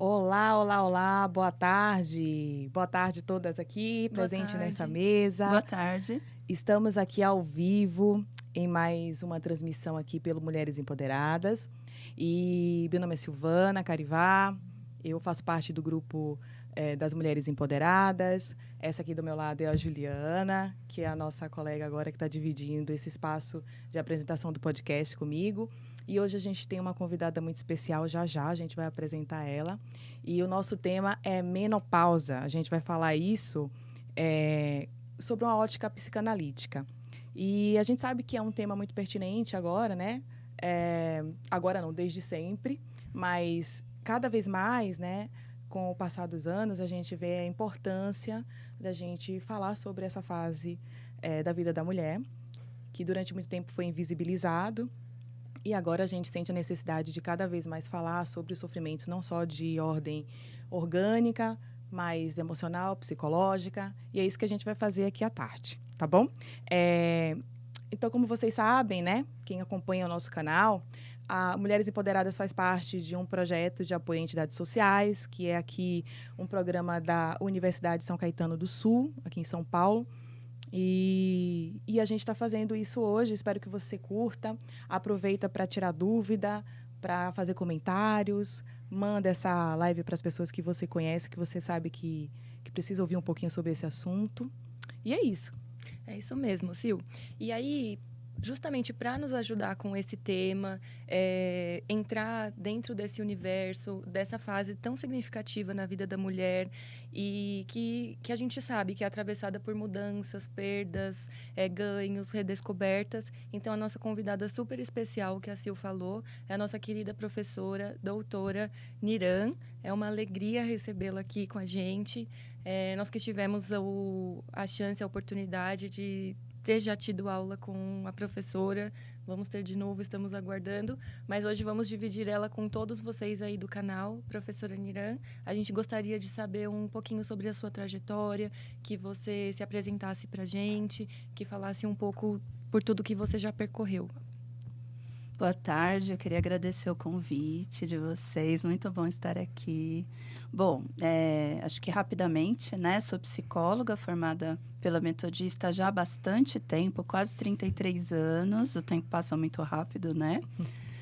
Olá, olá, olá, boa tarde. Boa tarde todas aqui, Boa presente nessa tarde. mesa. Boa tarde. Estamos aqui ao vivo em mais uma transmissão aqui pelo Mulheres Empoderadas. E meu nome é Silvana Carivá, eu faço parte do grupo das Mulheres Empoderadas. Essa aqui do meu lado é a Juliana, que é a nossa colega agora que está dividindo esse espaço de apresentação do podcast comigo. E hoje a gente tem uma convidada muito especial, já a gente vai apresentar ela. E o nosso tema é menopausa. A gente vai falar isso sobre uma ótica psicanalítica. E a gente sabe que é um tema muito pertinente agora, né? Agora não, desde sempre, mas cada vez mais, né? Com o passar dos anos, a gente vê a importância da gente falar sobre essa fase da vida da mulher, que durante muito tempo foi invisibilizado. E agora a gente sente a necessidade de cada vez mais falar sobre os sofrimentos, não só de ordem orgânica, mas emocional, psicológica. E é isso que a gente vai fazer aqui à tarde, tá bom? Então, como vocês sabem, né? Quem acompanha o nosso canal, a Mulheres Empoderadas faz parte de um projeto de apoio a entidades sociais, que é aqui um programa da Universidade São Caetano do Sul, aqui em São Paulo. E a gente está fazendo isso hoje, espero que você curta. Aproveita para tirar dúvida, para fazer comentários. Manda essa live para as pessoas que você conhece, que você sabe que precisa ouvir um pouquinho sobre esse assunto. E é isso. É isso mesmo, Sil. E aí, justamente para nos ajudar com esse tema, entrar dentro desse universo, dessa fase tão significativa na vida da mulher e que a gente sabe que é atravessada por mudanças, perdas, ganhos, redescobertas. Então, a nossa convidada super especial, que a Sil falou, é a nossa querida professora, doutora Niran. É uma alegria recebê-la aqui com a gente. Nós que tivemos a chance, a oportunidade de ter já tido aula com a professora, vamos ter de novo, estamos aguardando, mas hoje vamos dividir ela com todos vocês aí do canal, professora Niran. A gente gostaria de saber um pouquinho sobre a sua trajetória, que você se apresentasse para a gente, que falasse um pouco por tudo que você já percorreu. Boa tarde, eu queria agradecer o convite de vocês, muito bom estar aqui. Bom, acho que rapidamente, né, sou psicóloga formada pela Metodista já há bastante tempo, quase 33 anos, o tempo passa muito rápido, né?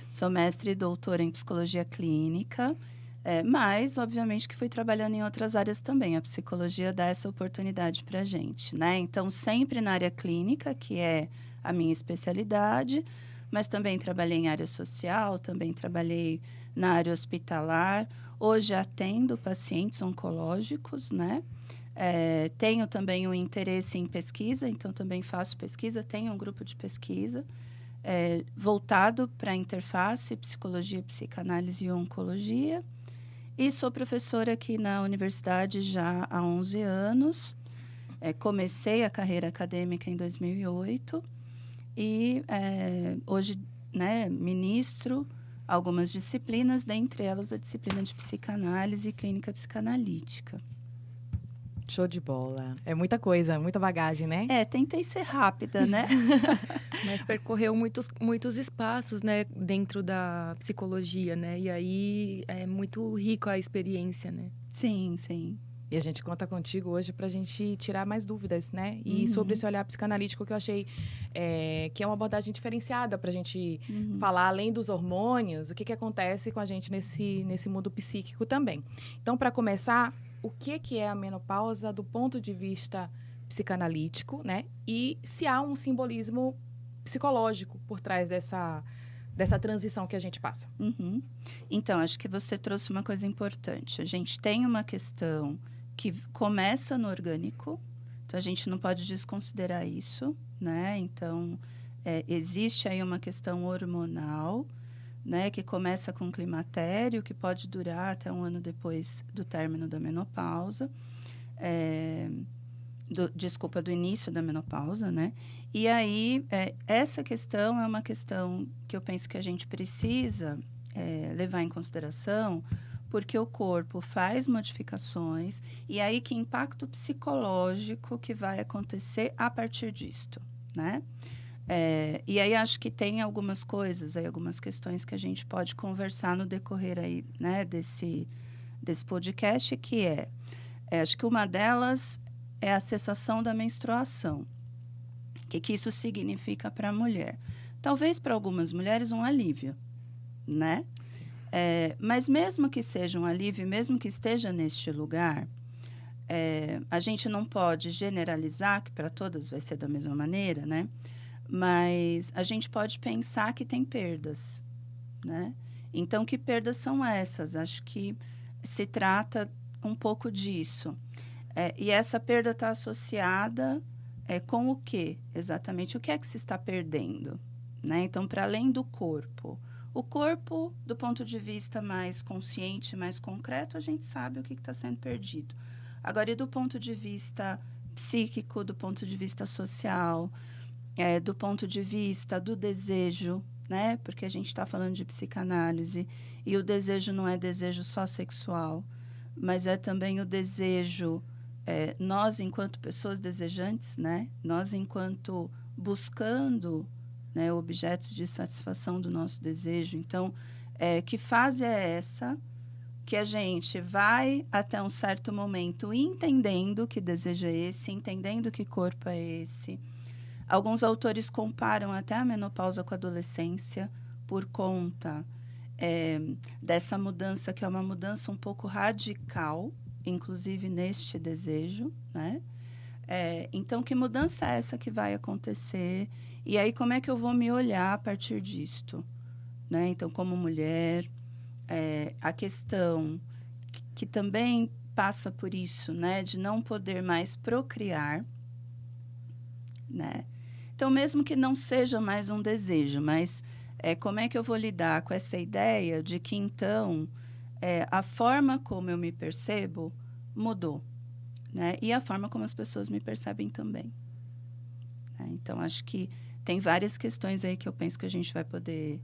Sou mestre e doutora em psicologia clínica, mas, obviamente, que fui trabalhando em outras áreas também. A psicologia dá essa oportunidade para a gente, né? Então, sempre na área clínica, que é a minha especialidade, mas também trabalhei em área social, também trabalhei na área hospitalar. Hoje atendo pacientes oncológicos, né? Tenho também um interesse em pesquisa, então também faço pesquisa, tenho um grupo de pesquisa voltado para a interface, psicologia, psicanálise e oncologia. E sou professora aqui na universidade já há 11 anos. Comecei a carreira acadêmica em 2008 e hoje, né, ministro algumas disciplinas, dentre elas a disciplina de psicanálise e clínica psicanalítica. Show de bola. É muita coisa, muita bagagem, né? Tentei ser rápida, né? Mas percorreu muitos espaços, né, dentro da psicologia, né? E aí é muito rico a experiência, né? Sim, sim. E a gente conta contigo hoje para a gente tirar mais dúvidas, né? E sobre esse olhar psicanalítico que eu achei que é uma abordagem diferenciada para a gente falar, além dos hormônios, o que acontece com a gente nesse mundo psíquico também. Então, para começar, o que é a menopausa do ponto de vista psicanalítico, né? E se há um simbolismo psicológico por trás dessa transição que a gente passa. Então, acho que você trouxe uma coisa importante. A gente tem uma questão que começa no orgânico, então a gente não pode desconsiderar isso, né? Então, existe aí uma questão hormonal, né, que começa com climatério, que pode durar até um ano depois do término da menopausa, do início da menopausa, né? E aí, essa questão é uma questão que eu penso que a gente precisa levar em consideração, porque o corpo faz modificações, e aí que impacto psicológico que vai acontecer a partir disto, né? E aí acho que tem algumas coisas, algumas questões que a gente pode conversar no decorrer aí, né, desse podcast, que acho que uma delas é a cessação da menstruação. O que isso significa para a mulher? Talvez para algumas mulheres um alívio, né? Mas mesmo que seja um alívio, mesmo que esteja neste lugar, a gente não pode generalizar, que para todas vai ser da mesma maneira, né? Mas a gente pode pensar que tem perdas, né? Então, que perdas são essas? Acho que se trata um pouco disso. E essa perda está associada com o quê? Exatamente. O que é que se está perdendo? Né? Então, para além do corpo. O corpo, do ponto de vista mais consciente, mais concreto, a gente sabe o que está sendo perdido. Agora, e do ponto de vista psíquico, do ponto de vista social, do ponto de vista do desejo, né? Porque a gente está falando de psicanálise e o desejo não é desejo só sexual, mas é também o desejo, nós enquanto pessoas desejantes, né? Nós enquanto buscando, né, objetos de satisfação do nosso desejo. Então, que fase é essa que a gente vai até um certo momento entendendo que desejo é esse, entendendo que corpo é esse. Alguns autores comparam até a menopausa com a adolescência por conta dessa mudança, que é uma mudança um pouco radical, inclusive neste desejo, né? Então, que mudança é essa que vai acontecer? E aí, como é que eu vou me olhar a partir disto? Né? Então, como mulher, a questão que também passa por isso, né? De não poder mais procriar, né? Então, mesmo que não seja mais um desejo, mas como é que eu vou lidar com essa ideia de que, então, a forma como eu me percebo mudou, né? E a forma como as pessoas me percebem também. Né? Então, acho que tem várias questões aí que eu penso que a gente vai poder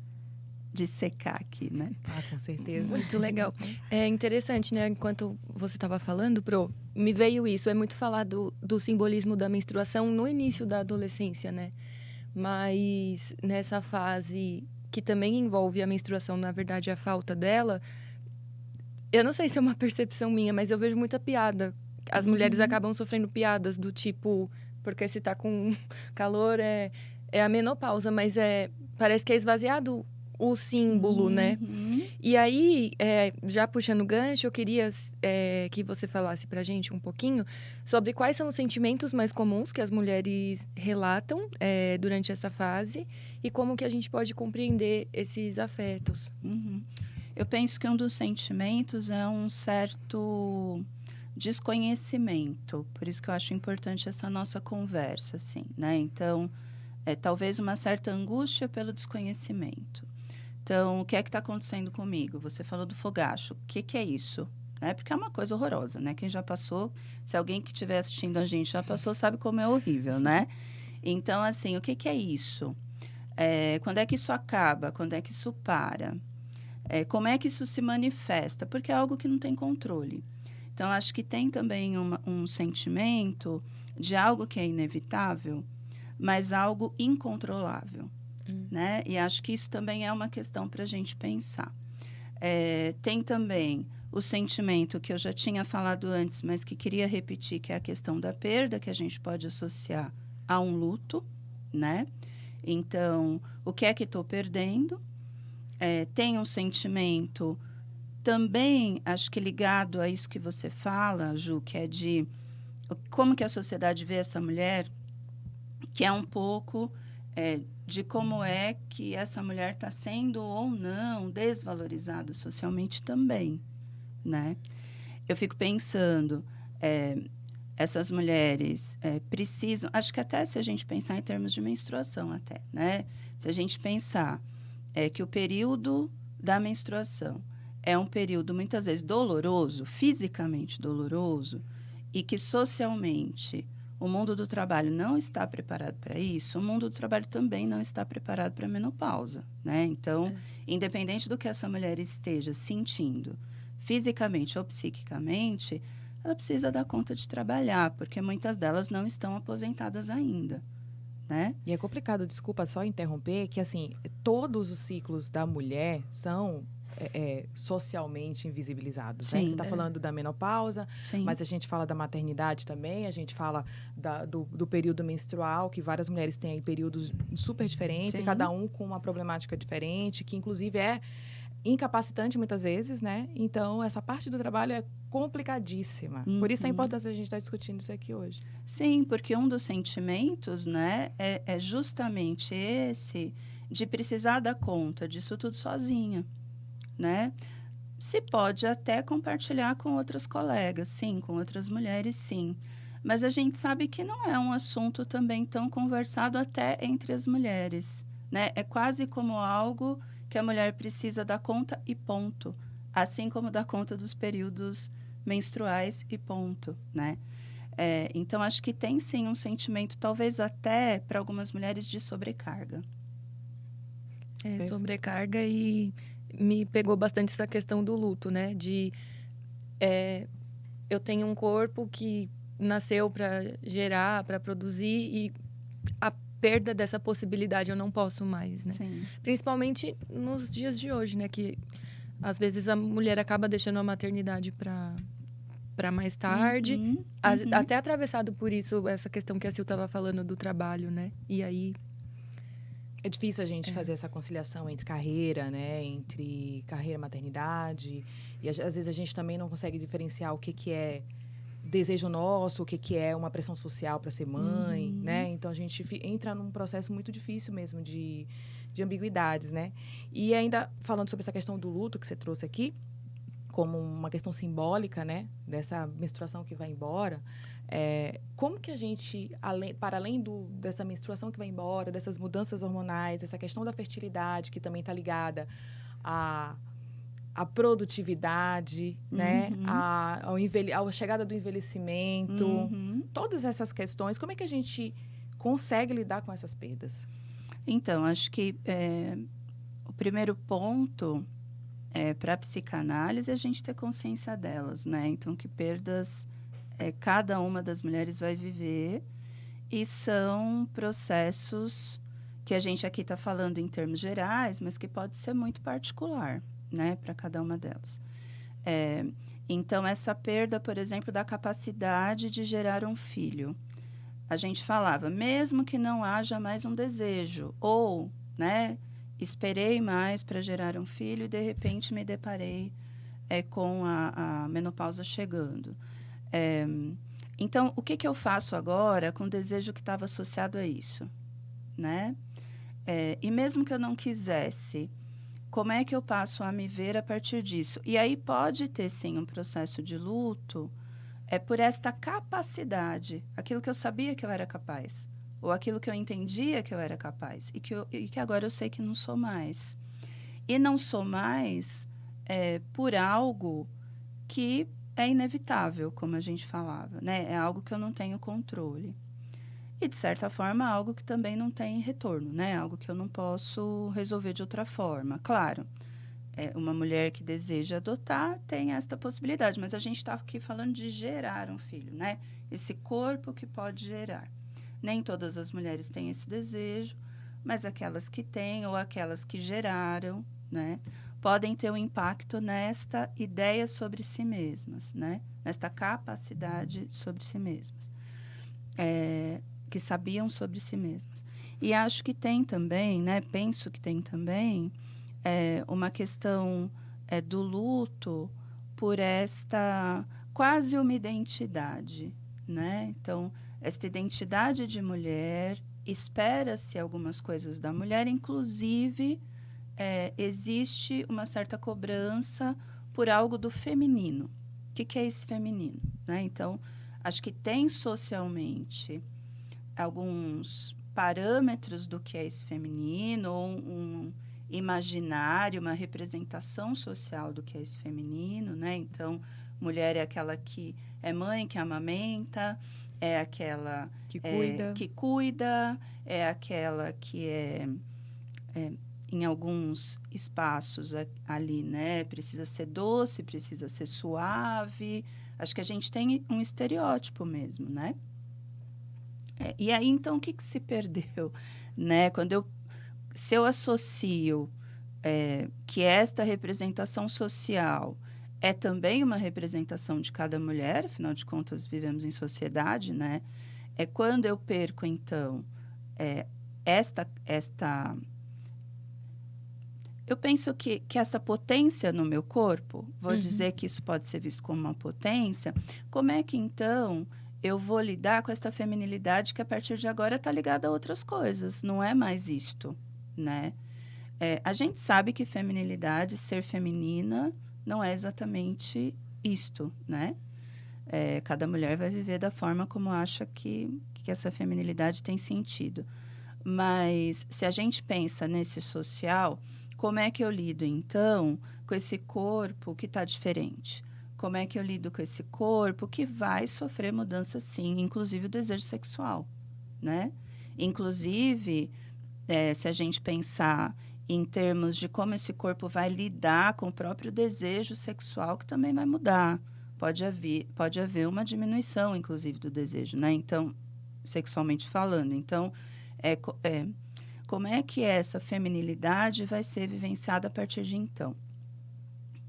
dissecar aqui, né? Com certeza. Muito legal. É interessante, né? Enquanto você estava falando, Pro, me veio isso. É muito falar do simbolismo da menstruação no início da adolescência, né? Mas nessa fase que também envolve a menstruação, na verdade, a falta dela, eu não sei se é uma percepção minha, mas eu vejo muita piada. As mulheres acabam sofrendo piadas do tipo, porque se tá com calor é a menopausa, mas parece que é esvaziado o símbolo, né? E aí, já puxando o gancho, eu queria que você falasse pra gente um pouquinho sobre quais são os sentimentos mais comuns que as mulheres relatam durante essa fase e como que a gente pode compreender esses afetos. Eu penso que um dos sentimentos é um certo desconhecimento, por isso que eu acho importante essa nossa conversa, assim, né? Então, talvez uma certa angústia pelo desconhecimento. Então, o que é que está acontecendo comigo? Você falou do fogacho. O que é isso? Né? Porque é uma coisa horrorosa, né? Quem já passou, se alguém que estiver assistindo a gente já passou, sabe como é horrível, né? Então, assim, o que é isso? Quando é que isso acaba? Quando é que isso para? Como é que isso se manifesta? Porque é algo que não tem controle. Então, acho que tem também um sentimento de algo que é inevitável, mas algo incontrolável. Né? E acho que isso também é uma questão para a gente pensar. Tem também o sentimento que eu já tinha falado antes, mas que queria repetir, que é a questão da perda, que a gente pode associar a um luto, né? Então, o que é que estou perdendo? Tem um sentimento também, acho que ligado a isso que você fala, Ju, que é de como que a sociedade vê essa mulher, que é um pouco de como é que essa mulher está sendo ou não desvalorizada socialmente também, né? Eu fico pensando, essas mulheres precisam, acho que até se a gente pensar em termos de menstruação até, né? Se a gente pensar que o período da menstruação é um período muitas vezes doloroso, fisicamente doloroso, e que socialmente o mundo do trabalho não está preparado para isso, o mundo do trabalho também não está preparado para a menopausa, né? Então, independente do que essa mulher esteja sentindo, fisicamente ou psiquicamente, ela precisa dar conta de trabalhar, porque muitas delas não estão aposentadas ainda, né? E é complicado, desculpa só interromper, que assim, todos os ciclos da mulher são socialmente invisibilizados, né? Sim. Você está falando da menopausa, Sim. mas a gente fala da maternidade também, a gente fala do período menstrual, que várias mulheres têm aí períodos super diferentes, Sim. e cada um com uma problemática diferente, que inclusive é incapacitante muitas vezes, né? Então, essa parte do trabalho é complicadíssima. Por isso a importância de a gente estar discutindo isso aqui hoje. Sim, porque um dos sentimentos, né, é justamente esse de precisar dar conta disso tudo sozinha, né? Se pode até compartilhar com outros colegas, sim, com outras mulheres, sim. Mas a gente sabe que não é um assunto também tão conversado até entre as mulheres, né? É quase como algo que a mulher precisa dar conta e ponto. Assim como dar conta dos períodos menstruais e ponto, né? Então, acho que tem sim um sentimento, talvez até para algumas mulheres, de sobrecarga. Sobrecarga, e me pegou bastante essa questão do luto, né? Eu tenho um corpo que nasceu para gerar, para produzir, e a perda dessa possibilidade eu não posso mais, né? Sim. Principalmente nos dias de hoje, né? Que às vezes a mulher acaba deixando a maternidade para mais tarde, até atravessado por isso, essa questão que a Sil estava falando do trabalho, né? E aí é difícil a gente fazer essa conciliação entre carreira, né? Entre carreira e maternidade. E às vezes a gente também não consegue diferenciar o que é desejo nosso, o que é uma pressão social para ser mãe, né? Então a gente entra num processo muito difícil mesmo de ambiguidades, né? E ainda falando sobre essa questão do luto que você trouxe aqui, como uma questão simbólica, né? Dessa menstruação que vai embora. Como que a gente, para além dessa menstruação que vai embora, dessas mudanças hormonais, essa questão da fertilidade, que também está ligada à produtividade, né? À chegada do envelhecimento, todas essas questões, como é que a gente consegue lidar com essas perdas? Então, acho que o primeiro ponto para a psicanálise é a gente ter consciência delas, né? Então, que perdas cada uma das mulheres vai viver, e são processos que a gente aqui está falando em termos gerais, mas que pode ser muito particular, né, para cada uma delas. Então, essa perda, por exemplo, da capacidade de gerar um filho. A gente falava, mesmo que não haja mais um desejo, ou, né, esperei mais para gerar um filho e, de repente, me deparei com a menopausa chegando. Então, o que eu faço agora com o desejo que estava associado a isso, né? E mesmo que eu não quisesse, como é que eu passo a me ver a partir disso? E aí pode ter, sim, um processo de luto por esta capacidade, aquilo que eu sabia que eu era capaz, ou aquilo que eu entendia que eu era capaz, e que agora eu sei que não sou mais. E não sou mais por algo que é inevitável, como a gente falava, né? É algo que eu não tenho controle. E, de certa forma, algo que também não tem retorno, né? Algo que eu não posso resolver de outra forma. Claro, uma mulher que deseja adotar tem esta possibilidade, mas a gente está aqui falando de gerar um filho, né? Esse corpo que pode gerar. Nem todas as mulheres têm esse desejo, mas aquelas que têm ou aquelas que geraram, né, podem ter um impacto nesta ideia sobre si mesmas, né? Nesta capacidade sobre si mesmas, que sabiam sobre si mesmas. E acho que tem também, né? Penso que tem também uma questão do luto por esta quase uma identidade, né? Então, esta identidade de mulher, espera-se algumas coisas da mulher, inclusive existe uma certa cobrança por algo do feminino. O que é esse feminino, né? Então, acho que tem socialmente alguns parâmetros do que é esse feminino, ou um imaginário, uma representação social do que é esse feminino, né? Então, mulher é aquela que é mãe, que amamenta, é aquela que cuida, é aquela que em alguns espaços ali, né? Precisa ser doce, precisa ser suave. Acho que a gente tem um estereótipo mesmo, né? E aí, então, o que se perdeu, né? Se eu associo que esta representação social é também uma representação de cada mulher, afinal de contas, vivemos em sociedade, né? É quando eu perco, então, esta eu penso que essa potência no meu corpo, vou dizer que isso pode ser visto como uma potência, como é que, então, eu vou lidar com essa feminilidade que, a partir de agora, está ligada a outras coisas, não é mais isto, né? A gente sabe que feminilidade, ser feminina, não é exatamente isto, né? Cada mulher vai viver da forma como acha que essa feminilidade tem sentido. Mas, se a gente pensa nesse social, como é que eu lido, então, com esse corpo que está diferente? Como é que eu lido com esse corpo que vai sofrer mudança, sim, inclusive o desejo sexual, né? Inclusive, se a gente pensar em termos de como esse corpo vai lidar com o próprio desejo sexual, que também vai mudar. Pode haver uma diminuição, inclusive, do desejo, né? Então, sexualmente falando. Então, como é que essa feminilidade vai ser vivenciada a partir de então?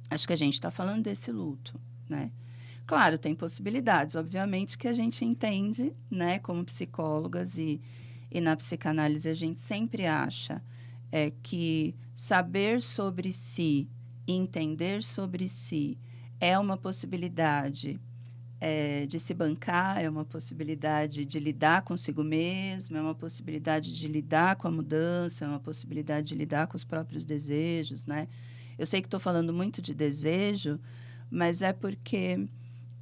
Acho que a gente está falando desse luto, né? Claro, tem possibilidades, obviamente, que a gente entende, né? Como psicólogas e na psicanálise a gente sempre acha que saber sobre si, entender sobre si, é uma possibilidade de se bancar, é uma possibilidade de lidar consigo mesmo, é uma possibilidade de lidar com a mudança, é uma possibilidade de lidar com os próprios desejos, né? Eu sei que estou falando muito de desejo, mas é porque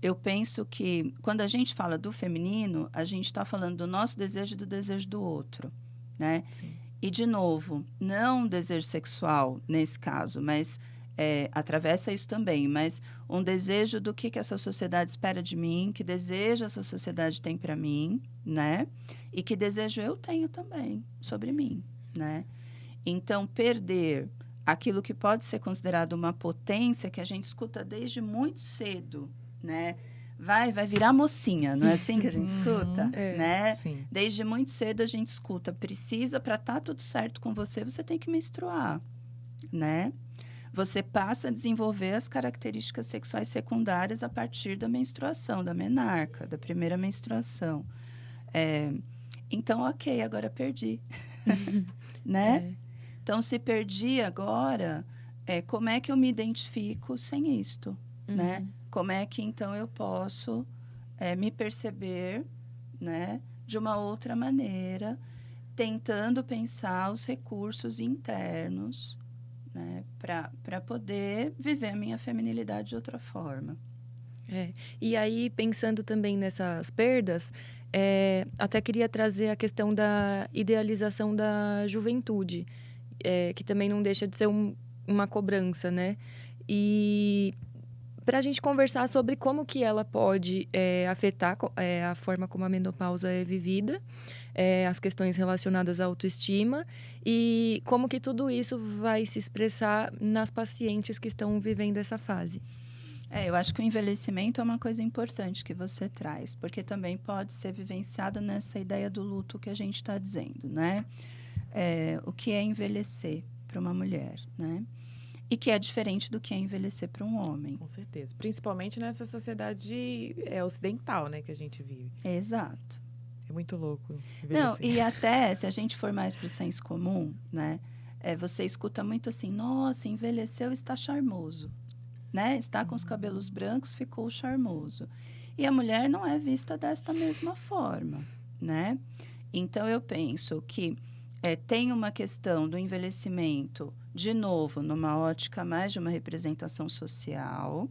eu penso que, quando a gente fala do feminino, a gente está falando do nosso desejo e do desejo do outro, né? Sim. E, de novo, não desejo sexual, nesse caso, mas atravessa isso também, mas um desejo do que essa sociedade espera de mim, que desejo essa sociedade tem para mim, né? E que desejo eu tenho também sobre mim, né? Então, perder aquilo que pode ser considerado uma potência que a gente escuta desde muito cedo, né? Vai virar mocinha, não é assim que a gente escuta? Né? Sim. Desde muito cedo a gente escuta, precisa, para estar tudo certo com você, você tem que menstruar, né? Você passa a desenvolver as características sexuais secundárias a partir da menstruação, da menarca, da primeira menstruação. Então, ok, agora perdi, né? Então, se perdi agora, como é que eu me identifico sem isto, né? Como é que, então, eu posso me perceber, né, de uma outra maneira, tentando pensar os recursos internos, né, para poder viver a minha feminilidade de outra forma. E aí, pensando também nessas perdas, até queria trazer a questão da idealização da juventude, que também não deixa de ser uma cobrança, né? E para a gente conversar sobre como que ela pode afetar a forma como a menopausa é vivida, as questões relacionadas à autoestima e como que tudo isso vai se expressar nas pacientes que estão vivendo essa fase. Eu acho que o envelhecimento é uma coisa importante que você traz, porque também pode ser vivenciado nessa ideia do luto que a gente está dizendo, né? O que é envelhecer para uma mulher, né? E que é diferente do que é envelhecer para um homem. Com certeza. Principalmente nessa sociedade ocidental, né, que a gente vive. Exato. É muito louco envelhecer. Não, e até, se a gente for mais para o senso comum, né? Você escuta muito assim, nossa, envelheceu, está charmoso, né? Está com os cabelos brancos, ficou charmoso. E a mulher não é vista desta mesma forma, né? Então, eu penso que tem uma questão do envelhecimento, de novo, numa ótica mais de uma representação social,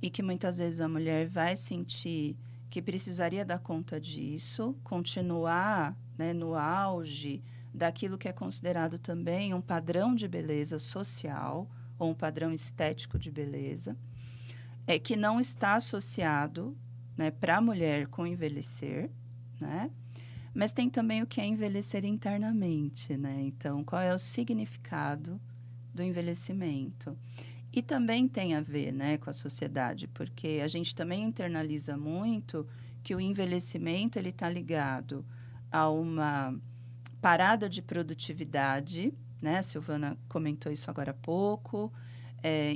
e que muitas vezes a mulher vai sentir que precisaria dar conta disso, continuar, né, no auge daquilo que é considerado também um padrão de beleza social, ou um padrão estético de beleza, que não está associado, né, para a mulher com envelhecer, né? Mas tem também o que é envelhecer internamente, né? Então, qual é o significado do envelhecimento? E também tem a ver, né, com a sociedade, porque a gente também internaliza muito que o envelhecimento ele está ligado a uma parada de produtividade, né? A Silvana comentou isso agora há pouco.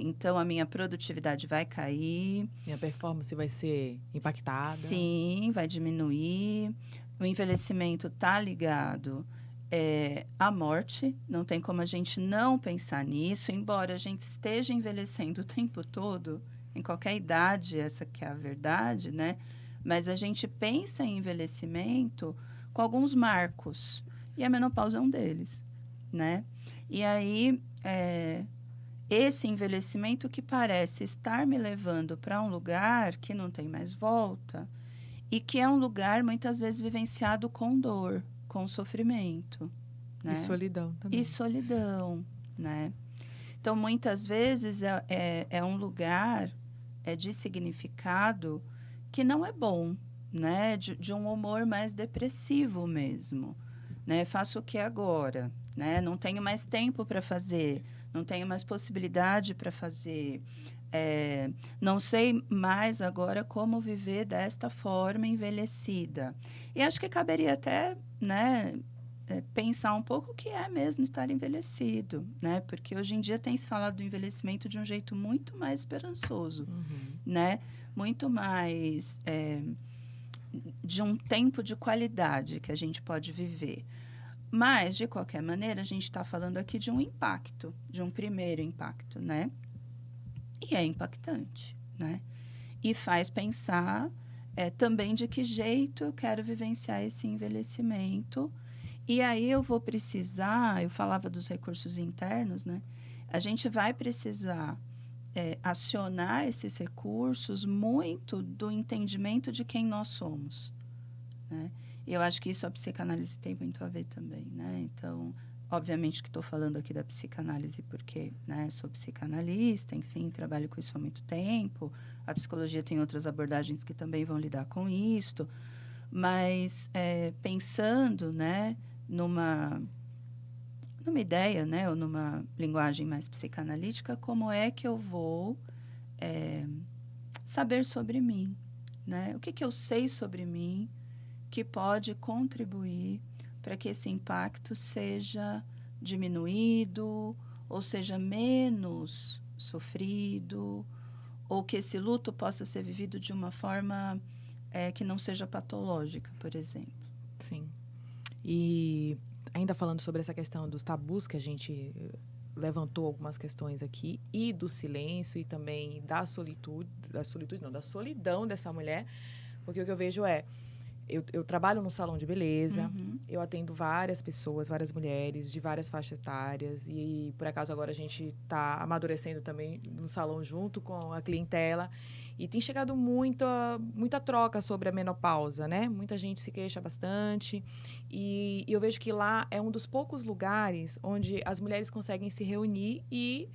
Então, a minha produtividade vai cair. Minha performance vai ser impactada. Sim, vai diminuir. O envelhecimento está ligado à morte. Não tem como a gente não pensar nisso, embora a gente esteja envelhecendo o tempo todo, em qualquer idade, essa que é a verdade, né? Mas a gente pensa em envelhecimento com alguns marcos. E a menopausa é um deles, né? E aí, esse envelhecimento que parece estar me levando para um lugar que não tem mais volta e que é um lugar, muitas vezes, vivenciado com dor, com sofrimento. Né? E solidão também. E solidão, né? Então, muitas vezes, é um lugar de significado que não é bom, né? De um humor mais depressivo mesmo. Né? Faço o que agora? Né? Não tenho mais tempo para fazer, não tenho mais possibilidade para fazer. Não sei mais agora como viver desta forma envelhecida. E acho que caberia até, né, pensar um pouco o que é mesmo estar envelhecido, né? Porque hoje em dia tem se falado do envelhecimento de um jeito muito mais esperançoso, né? Muito mais de um tempo de qualidade que a gente pode viver. Mas, de qualquer maneira, a gente está falando aqui de um impacto, de um primeiro impacto, né? E é impactante, né? E faz pensar também de que jeito eu quero vivenciar esse envelhecimento. E aí eu vou precisar, eu falava dos recursos internos, né? A gente vai precisar acionar esses recursos muito do entendimento de quem nós somos, né? E eu acho que isso a psicanálise tem muito a ver também, né? Então, obviamente que estou falando aqui da psicanálise porque, né, sou psicanalista, enfim, trabalho com isso há muito tempo. A psicologia tem outras abordagens que também vão lidar com isto. Mas pensando, né, numa ideia, né, ou numa linguagem mais psicanalítica, como é que eu vou saber sobre mim, né? O que eu sei sobre mim que pode contribuir para que esse impacto seja diminuído ou seja menos sofrido, ou que esse luto possa ser vivido de uma forma que não seja patológica, por exemplo. Sim. E ainda falando sobre essa questão dos tabus que a gente levantou algumas questões aqui, e do silêncio e também da solidão dessa mulher, porque o que eu vejo eu trabalho num salão de beleza, eu atendo várias pessoas, várias mulheres de várias faixas etárias e, por acaso, agora a gente está amadurecendo também no salão junto com a clientela e tem chegado muita troca sobre a menopausa, né? Muita gente se queixa bastante e eu vejo que lá é um dos poucos lugares onde as mulheres conseguem se reunir e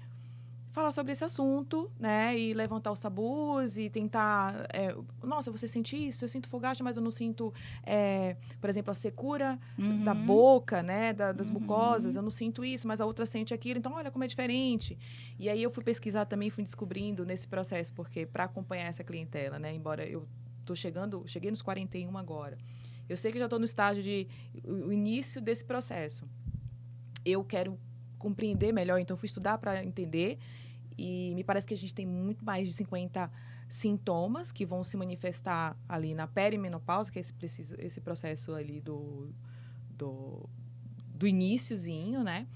falar sobre esse assunto, né? E levantar os tabus e tentar... nossa, você sente isso? Eu sinto fogacho, mas eu não sinto, por exemplo, a secura da boca, né? Das mucosas. Eu não sinto isso, mas a outra sente aquilo. Então, olha como é diferente. E aí eu fui pesquisar também, fui descobrindo nesse processo, porque para acompanhar essa clientela, né? Embora eu cheguei nos 41 agora. Eu sei que já estou no estágio o início desse processo. Eu quero compreender melhor, então fui estudar para entender. E me parece que a gente tem muito mais de 50 sintomas que vão se manifestar ali na perimenopausa, que é esse processo ali do iniciozinho, né?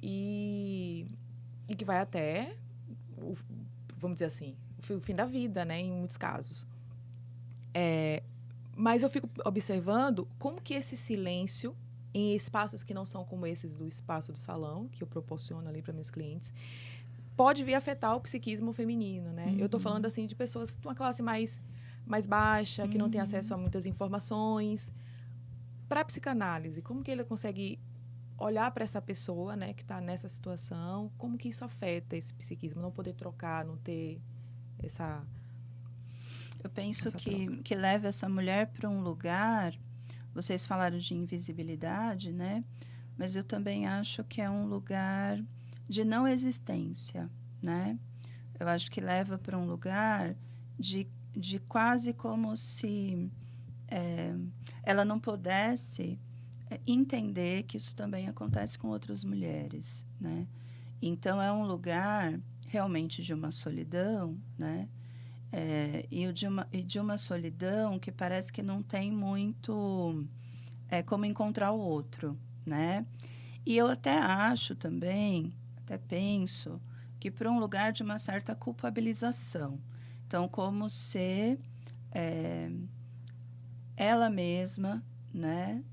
E que vai até, vamos dizer assim, o fim da vida, né? Em muitos casos. Mas eu fico observando como que esse silêncio em espaços que não são como esses do espaço do salão, que eu proporciono ali para meus clientes, pode vir a afetar o psiquismo feminino, né? Eu estou falando, assim, de pessoas de uma classe mais baixa, que não tem acesso a muitas informações. Para a psicanálise, como que ele consegue olhar para essa pessoa, né, que está nessa situação, como que isso afeta esse psiquismo? Não poder trocar, não ter essa... Eu penso que leva essa mulher para um lugar... Vocês falaram de invisibilidade, né? Mas eu também acho que é um lugar de não existência, né? Eu acho que leva para um lugar de quase como se ela não pudesse entender que isso também acontece com outras mulheres, né? Então, é um lugar realmente de uma solidão, né? De uma solidão que parece que não tem muito como encontrar o outro, né? E eu até acho também, até penso, que para um lugar de uma certa culpabilização. Então, como se ela mesma, né,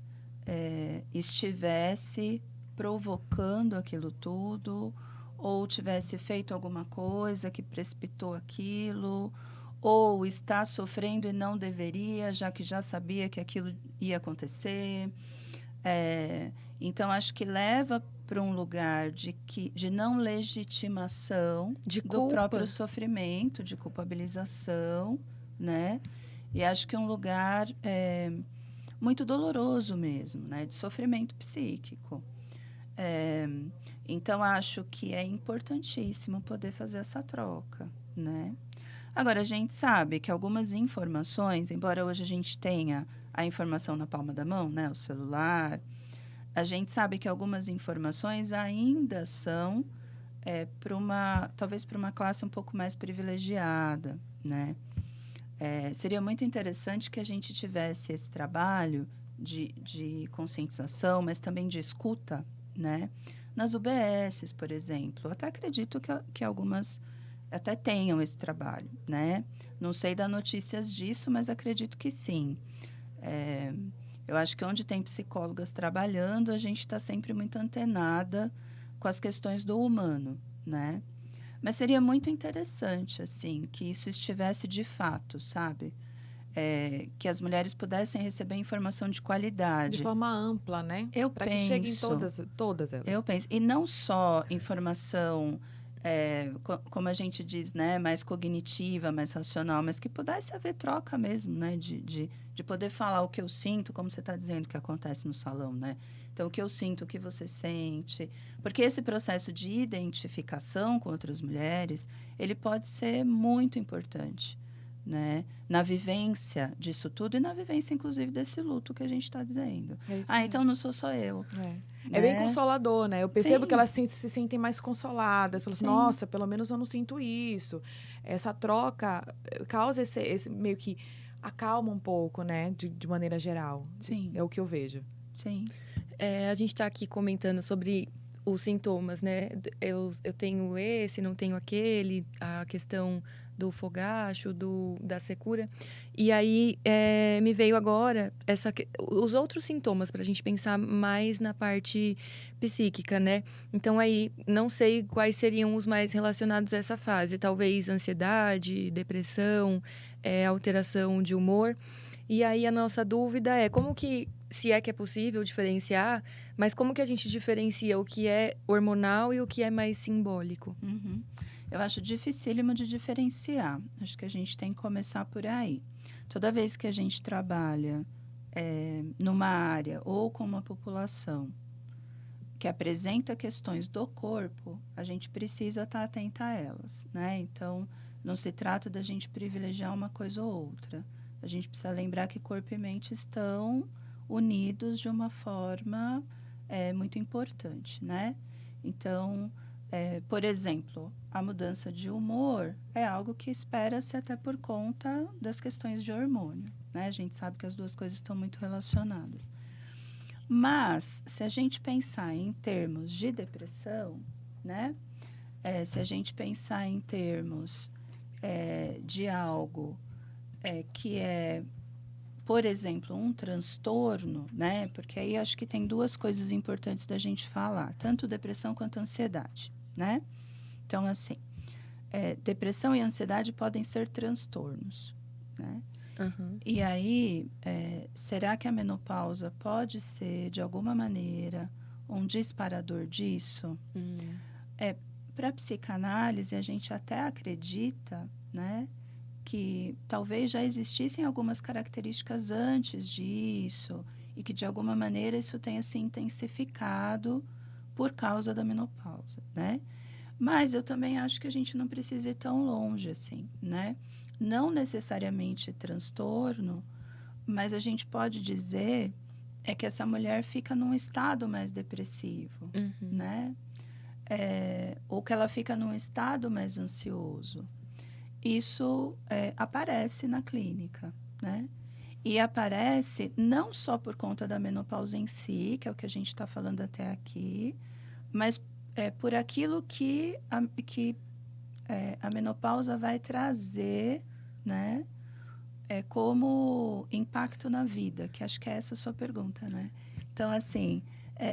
estivesse provocando aquilo tudo, ou tivesse feito alguma coisa que precipitou aquilo, ou está sofrendo e não deveria, já que já sabia que aquilo ia acontecer. Então, acho que leva para um lugar de não legitimação De do culpa. próprio sofrimento, de culpabilização, né? E acho que é um lugar muito doloroso mesmo, né? De sofrimento psíquico. Então, acho que é importantíssimo poder fazer essa troca, né? Agora, a gente sabe que algumas informações, embora hoje a gente tenha a informação na palma da mão, né? O celular, a gente sabe que algumas informações ainda são talvez para uma classe um pouco mais privilegiada, né? Seria muito interessante que a gente tivesse esse trabalho de conscientização, mas também de escuta, né? Nas UBSs, por exemplo. Eu até acredito que algumas até tenham esse trabalho, né? Não sei dar notícias disso, mas acredito que sim. Eu acho que onde tem psicólogas trabalhando, a gente está sempre muito antenada com as questões do humano, né? Mas seria muito interessante, assim, que isso estivesse de fato, sabe? Que as mulheres pudessem receber informação de qualidade. De forma ampla, né? Eu Para penso. que cheguem todas elas. Eu penso. E não só informação, como a gente diz, né? Mais cognitiva, mais racional, mas que pudesse haver troca mesmo, né? De poder falar o que eu sinto, como você está dizendo que acontece no salão, né? Então, o que eu sinto, o que você sente. Porque esse processo de identificação com outras mulheres, ele pode ser muito importante, né? Na vivência disso tudo e na vivência, inclusive, desse luto que a gente está dizendo. Então não sou só eu. É bem consolador, né? Eu percebo Sim. que elas se sentem mais consoladas. Falam assim, nossa, pelo menos eu não sinto isso. Essa troca causa esse meio que acalma um pouco, né? De maneira geral. Sim. É o que eu vejo. Sim. A gente está aqui comentando sobre os sintomas, né? Eu tenho esse, não tenho aquele, a questão do fogacho, da secura. E aí me veio agora os outros sintomas, para a gente pensar mais na parte psíquica, né? Então aí, não sei quais seriam os mais relacionados a essa fase. Talvez ansiedade, depressão, alteração de humor. E aí a nossa dúvida é como que, se é que é possível diferenciar, mas como que a gente diferencia o que é hormonal e o que é mais simbólico? Uhum. Eu acho dificílimo de diferenciar. Acho que a gente tem que começar por aí. Toda vez que a gente trabalha numa área ou com uma população que apresenta questões do corpo, a gente precisa estar atenta a elas, né? Então, não se trata da gente privilegiar uma coisa ou outra. A gente precisa lembrar que corpo e mente estão unidos de uma forma muito importante, né? Então, por exemplo, a mudança de humor é algo que espera-se até por conta das questões de hormônio, né? A gente sabe que as duas coisas estão muito relacionadas. Mas, se a gente pensar em termos de depressão, né? Se a gente pensar em termos de algo que é, por exemplo, um transtorno, né? Porque aí acho que tem duas coisas importantes da gente falar, tanto depressão quanto ansiedade, né? Então, assim, depressão e ansiedade podem ser transtornos, né? Uhum. E aí, será que a menopausa pode ser, de alguma maneira, um disparador disso? Para a psicanálise, a gente até acredita, né, que talvez já existissem algumas características antes disso e que, de alguma maneira, isso tenha se intensificado por causa da menopausa, né? Mas eu também acho que a gente não precisa ir tão longe assim, né? Não necessariamente transtorno, mas a gente pode dizer é que essa mulher fica num estado mais depressivo, né? Ou que ela fica num estado mais ansioso. Isso aparece na clínica, né? E aparece não só por conta da menopausa em si, que é o que a gente está falando até aqui, mas por aquilo que a menopausa vai trazer, né? Como impacto na vida, que acho que é essa a sua pergunta, né? Então, assim,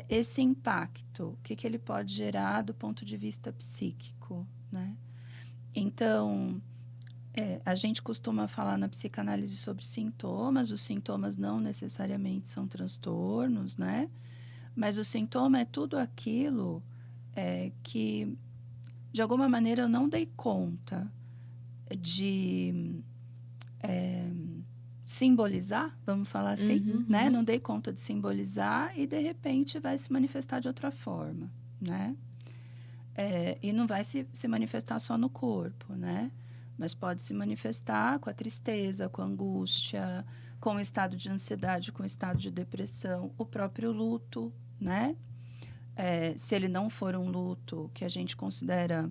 esse impacto, o que ele pode gerar do ponto de vista psíquico, né? Então, a gente costuma falar na psicanálise sobre sintomas. Os sintomas não necessariamente são transtornos, né? Mas o sintoma é tudo aquilo que, de alguma maneira, eu não dei conta de simbolizar, vamos falar assim, né? Não dei conta de simbolizar e, de repente, vai se manifestar de outra forma, né? E não vai se manifestar só no corpo, né? Mas pode se manifestar com a tristeza, com a angústia, com o estado de ansiedade, com o estado de depressão, o próprio luto, né? Se ele não for um luto que a gente considera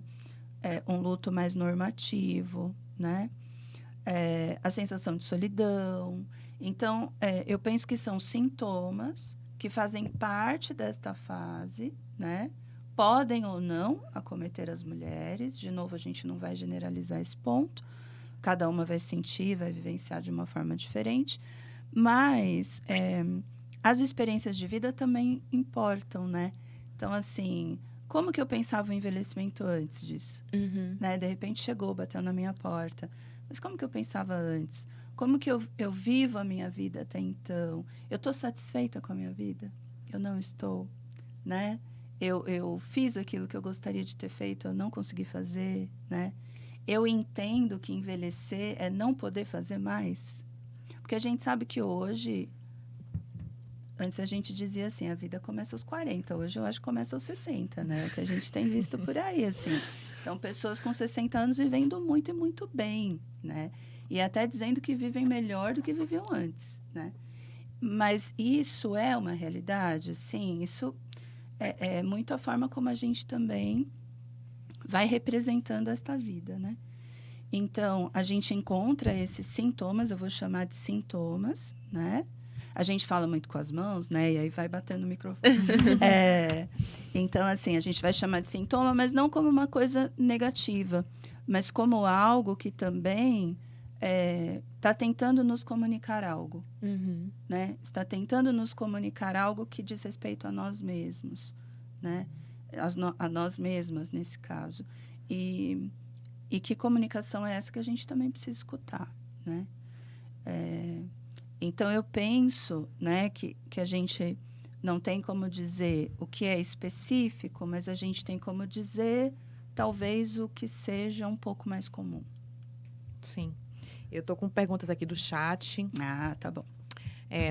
um luto mais normativo, né? A sensação de solidão. Então, eu penso que são sintomas que fazem parte desta fase, né? Podem ou não acometer as mulheres. De novo, a gente não vai generalizar esse ponto. Cada uma vai sentir, vai vivenciar de uma forma diferente. Mas as experiências de vida também importam, né? Então, assim, como que eu pensava o envelhecimento antes disso? Né? De repente chegou, bateu na minha porta. Mas como que eu pensava antes? Como que eu vivo a minha vida até então? Eu estou satisfeita com a minha vida? Eu não estou, né? Eu fiz aquilo que eu gostaria de ter feito, eu não consegui fazer, né? Eu entendo que envelhecer é não poder fazer mais. Porque a gente sabe que hoje... Antes a gente dizia assim, a vida começa aos 40. Hoje eu acho que começa aos 60, né? O que a gente tem visto por aí, assim. Então, pessoas com 60 anos vivendo muito e muito bem, né? E até dizendo que vivem melhor do que viviam antes, né? Mas isso é uma realidade? Sim, isso é muito a forma como a gente também vai representando esta vida, né? Então, a gente encontra esses sintomas, eu vou chamar de sintomas, né? A gente fala muito com as mãos, né? E aí vai batendo no microfone. Então, assim, a gente vai chamar de sintoma, mas não como uma coisa negativa, mas como algo que também está tentando nos comunicar algo, né? Está tentando nos comunicar algo que diz respeito a nós mesmos, né? A nós mesmas, nesse caso. E que comunicação é essa que a gente também precisa escutar, né? Então, eu penso, né, que a gente não tem como dizer o que é específico, mas a gente tem como dizer, talvez, o que seja um pouco mais comum. Sim. Eu estou com perguntas aqui do chat. Ah, tá bom.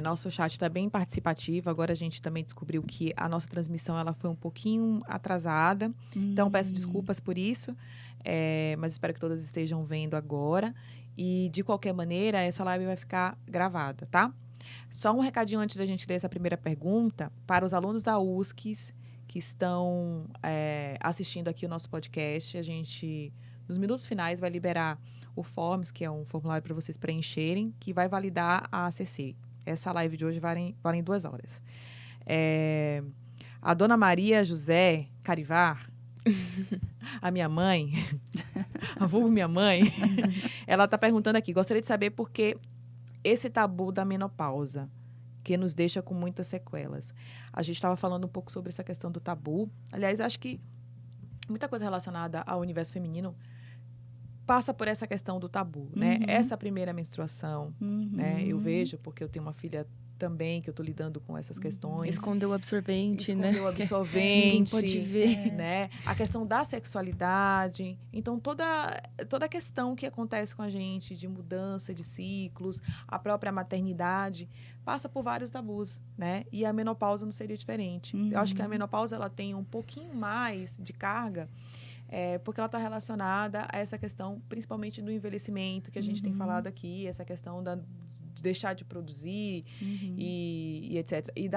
Nosso chat está bem participativo. Agora a gente também descobriu que a nossa transmissão ela foi um pouquinho atrasada. Então, peço desculpas por isso. Mas espero que todas estejam vendo agora. E, de qualquer maneira, essa live vai ficar gravada, tá? Só um recadinho antes da gente ler essa primeira pergunta. Para os alunos da USCS que estão assistindo aqui o nosso podcast, a gente, nos minutos finais, vai liberar o Forms, que é um formulário para vocês preencherem, que vai validar a ACC. Essa live de hoje vale 2 horas. A dona Maria José Carivar, a minha mãe, a vulgo minha mãe, ela está perguntando aqui, gostaria de saber por que esse tabu da menopausa, que nos deixa com muitas sequelas. A gente estava falando um pouco sobre essa questão do tabu. Aliás, acho que muita coisa relacionada ao universo feminino passa por essa questão do tabu, né? Essa primeira menstruação, né? Eu vejo, porque eu tenho uma filha também, que eu estou lidando com essas questões. Escondeu o absorvente, né? Escondeu o absorvente. Ninguém pode ver. Né? A questão da sexualidade. Então, toda a questão que acontece com a gente, de mudança de ciclos, a própria maternidade, passa por vários tabus, né? E a menopausa não seria diferente. Eu acho que a menopausa ela tem um pouquinho mais de carga, porque ela está relacionada a essa questão, principalmente do envelhecimento, que a gente tem falado aqui, essa questão de deixar de produzir e etc. E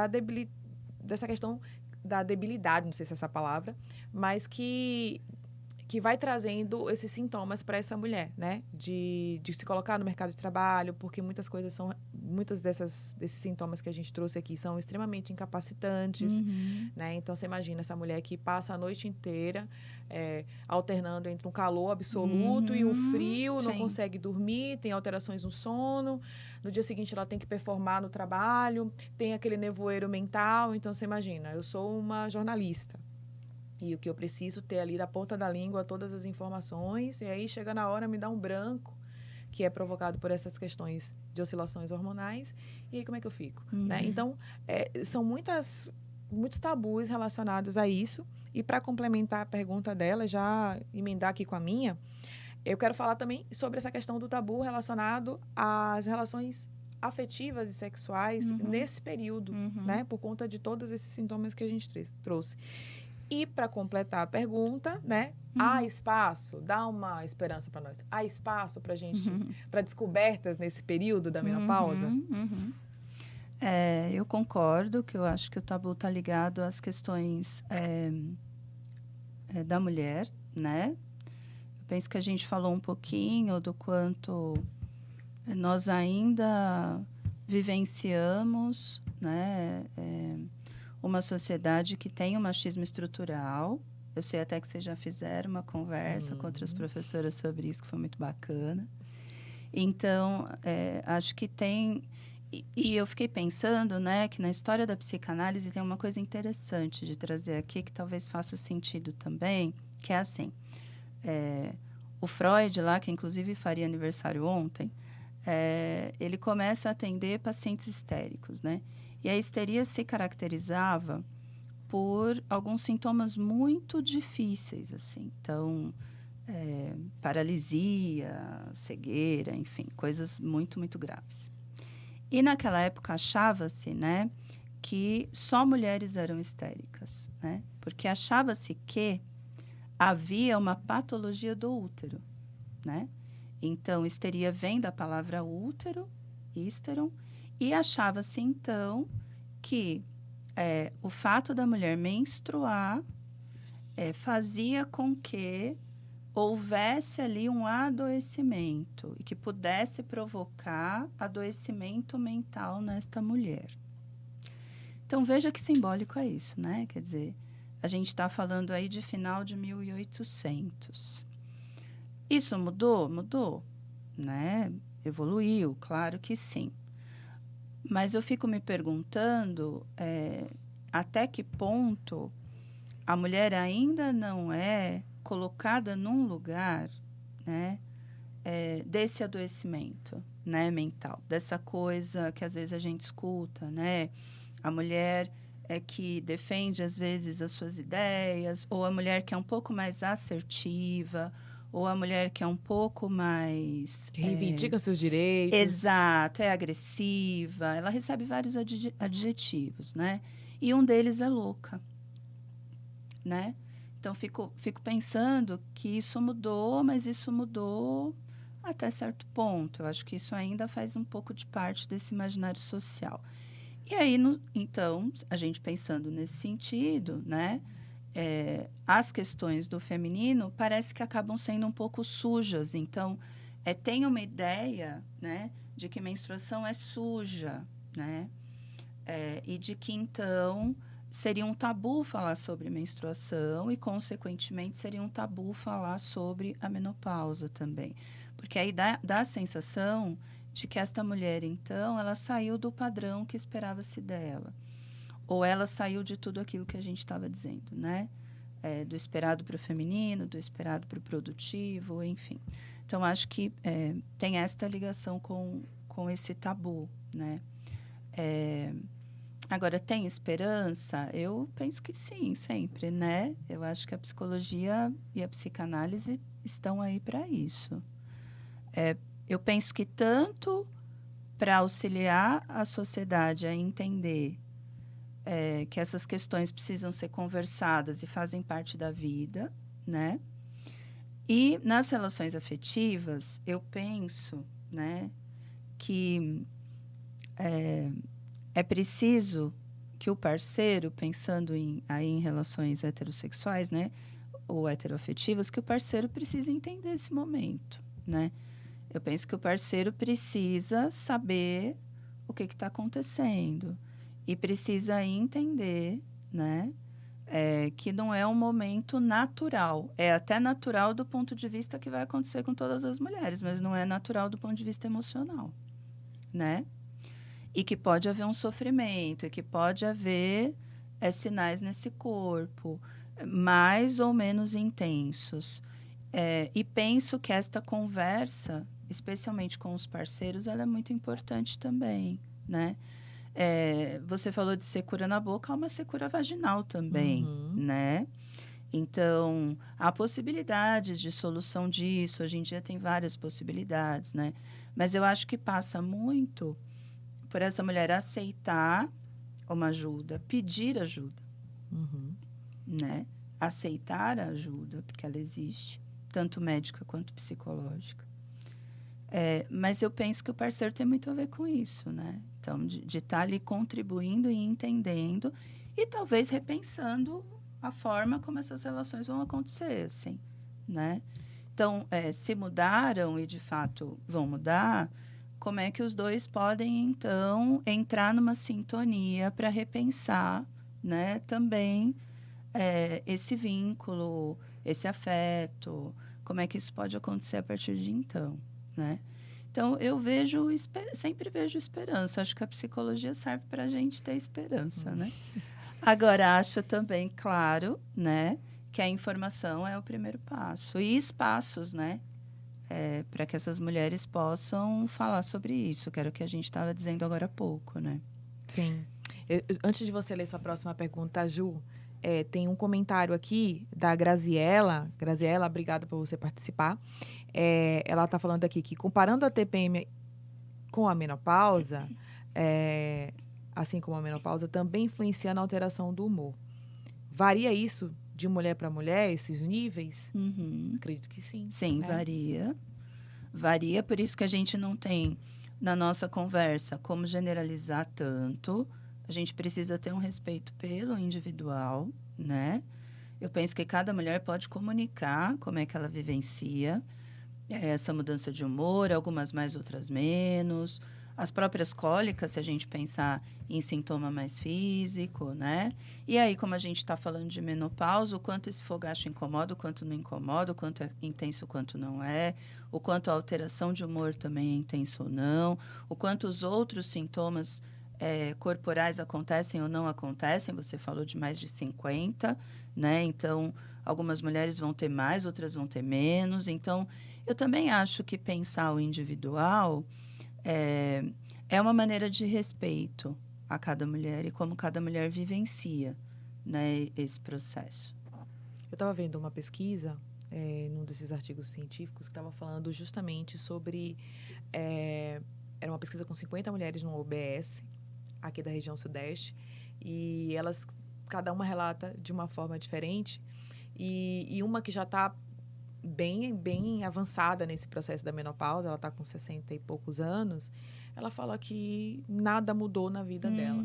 dessa questão da debilidade, não sei se é essa palavra, mas que vai trazendo esses sintomas para essa mulher, né? De se colocar no mercado de trabalho, porque muitas desses sintomas que a gente trouxe aqui são extremamente incapacitantes, né? Então, você imagina essa mulher que passa a noite inteira alternando entre um calor absoluto e um frio, não consegue dormir, tem alterações no sono, no dia seguinte ela tem que performar no trabalho, tem aquele nevoeiro mental. Então, você imagina, eu sou uma jornalista, e o que eu preciso ter ali da ponta da língua todas as informações, e aí chega na hora, me dá um branco, que é provocado por essas questões de oscilações hormonais, e aí como é que eu fico? Né? Então, são muitos tabus relacionados a isso, e para complementar a pergunta dela, já emendar aqui com a minha, eu quero falar também sobre essa questão do tabu relacionado às relações afetivas e sexuais nesse período, né? Por conta de todos esses sintomas que a gente trouxe. E para completar a pergunta, né? Há espaço? Dá uma esperança para nós. Há espaço para gente, para descobertas nesse período da menopausa? Eu concordo que eu acho que o tabu está ligado às questões da mulher, né? Eu penso que a gente falou um pouquinho do quanto nós ainda vivenciamos, né? Uma sociedade que tem um machismo estrutural. Eu sei até que vocês já fizeram uma conversa com outras professoras sobre isso, que foi muito bacana. Então, acho que tem... E eu fiquei pensando, né, que na história da psicanálise tem uma coisa interessante de trazer aqui, que talvez faça sentido também, que é assim, o Freud lá, que inclusive faria aniversário ontem, ele começa a atender pacientes histéricos, né? E a histeria se caracterizava por alguns sintomas muito difíceis, assim. Então, paralisia, cegueira, enfim, coisas muito, muito graves. E naquela época achava-se, né, que só mulheres eram histéricas, né? Porque achava-se que havia uma patologia do útero, né? Então, histeria vem da palavra útero, histeron, e achava-se, então, que o fato da mulher menstruar fazia com que houvesse ali um adoecimento e que pudesse provocar adoecimento mental nesta mulher. Então, veja que simbólico é isso, né? Quer dizer, a gente está falando aí de final de 1800. Isso mudou? Mudou, né? Evoluiu, claro que sim. Mas eu fico me perguntando até que ponto a mulher ainda não é colocada num lugar, né, desse adoecimento, né, mental, dessa coisa que às vezes a gente escuta, né? A mulher que defende às vezes as suas ideias, ou a mulher que é um pouco mais assertiva, ou a mulher que é um pouco mais... Reivindica seus direitos. Exato, é agressiva. Ela recebe vários adjetivos, né? E um deles é louca, né? Então, fico pensando que isso mudou, mas isso mudou até certo ponto. Eu acho que isso ainda faz um pouco de parte desse imaginário social. E aí, então, a gente pensando nesse sentido, né? As questões do feminino parece que acabam sendo um pouco sujas. Então, tem uma ideia, né, de que menstruação é suja, né? E de que, então, seria um tabu falar sobre menstruação e, consequentemente, seria um tabu falar sobre a menopausa também. Porque aí dá a sensação de que esta mulher, então, ela saiu do padrão que esperava-se dela. Ou ela saiu de tudo aquilo que a gente estava dizendo, né? Do esperado para o feminino, do esperado para o produtivo, enfim. Então, acho que tem esta ligação com esse tabu, né? Agora, tem esperança? Eu penso que sim, sempre, né? Eu acho que a psicologia e a psicanálise estão aí para isso. Eu penso que tanto para auxiliar a sociedade a entender que essas questões precisam ser conversadas e fazem parte da vida, né? E nas relações afetivas, eu penso, né, que é preciso que o parceiro, pensando aí em relações heterossexuais, né, ou heteroafetivas, que o parceiro precisa entender esse momento, né? Eu penso que o parceiro precisa saber o que está acontecendo e precisa entender, né, que não é um momento natural. É até natural do ponto de vista que vai acontecer com todas as mulheres, mas não é natural do ponto de vista emocional, né? E que pode haver um sofrimento, e que pode haver sinais nesse corpo, mais ou menos intensos. E penso que esta conversa, especialmente com os parceiros, ela é muito importante também, né? Você falou de secura na boca, há uma secura vaginal também, né? Então, há possibilidades de solução disso. Hoje em dia tem várias possibilidades, né? Mas eu acho que passa muito por essa mulher aceitar uma ajuda, pedir ajuda, né? Aceitar a ajuda, porque ela existe, tanto médica quanto psicológica. Mas eu penso que o parceiro tem muito a ver com isso, né? Então, de estar ali contribuindo e entendendo e talvez repensando a forma como essas relações vão acontecer, assim, né? Então, se mudaram e, de fato, vão mudar, como é que os dois podem, então, entrar numa sintonia para repensar, né, também esse vínculo, esse afeto, como é que isso pode acontecer a partir de então, né? Então, eu sempre vejo esperança. Acho que a psicologia serve para a gente ter esperança, né? Agora, acho também, claro, né, que a informação é o primeiro passo. E espaços, né, para que essas mulheres possam falar sobre isso, que era o que a gente estava dizendo agora há pouco, né? Sim. Antes de você ler sua próxima pergunta, Ju, tem um comentário aqui da Graziela. Graziela, obrigada por você participar. Ela está falando aqui que, comparando a TPM com a menopausa, assim como a menopausa, também influencia na alteração do humor. Varia isso de mulher para mulher, esses níveis? Acredito que sim. Sim, né? varia. Varia, por isso que a gente não tem, na nossa conversa, como generalizar tanto. A gente precisa ter um respeito pelo individual, né? Eu penso que cada mulher pode comunicar como é que ela vivencia essa mudança de humor, algumas mais, outras menos. As próprias cólicas, se a gente pensar em sintoma mais físico, né? E aí, como a gente está falando de menopausa, o quanto esse fogacho incomoda, o quanto não incomoda, o quanto é intenso, o quanto não é, o quanto a alteração de humor também é intenso ou não, o quanto os outros sintomas corporais acontecem ou não acontecem. Você falou de mais de 50, né? Então, algumas mulheres vão ter mais, outras vão ter menos. Então, eu também acho que pensar o individual é uma maneira de respeito a cada mulher e como cada mulher vivencia, né, esse processo. Eu estava vendo uma pesquisa, num desses artigos científicos, que estava falando justamente sobre... era uma pesquisa com 50 mulheres no OBS, aqui da região sudeste, e elas, cada uma relata de uma forma diferente, e uma que já está bem avançada nesse processo da menopausa, ela está com 60 e poucos anos, ela fala que nada mudou na vida dela.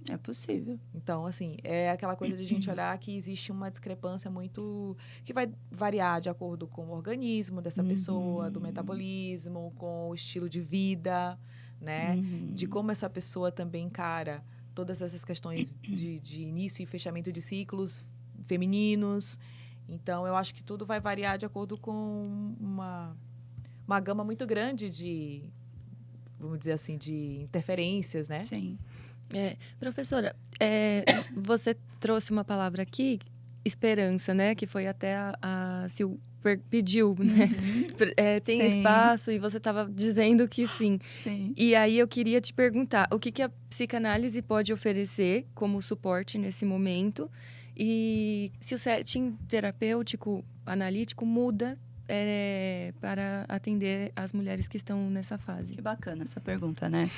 É possível. Então, assim, é aquela coisa de a gente olhar que existe uma discrepância muito... que vai variar de acordo com o organismo dessa pessoa, do metabolismo, com o estilo de vida, né? De como essa pessoa também encara todas essas questões de início e fechamento de ciclos femininos. Então, eu acho que tudo vai variar de acordo com uma gama muito grande de, vamos dizer assim, de interferências, né? Sim. Professora, você trouxe uma palavra aqui, esperança, né? Que foi até a Sil pediu, né? Tem Sim. espaço e você estava dizendo que sim. Sim. E aí eu queria te perguntar, o que a psicanálise pode oferecer como suporte nesse momento? E se o setting terapêutico, analítico, muda para atender as mulheres que estão nessa fase? Que bacana essa pergunta, né?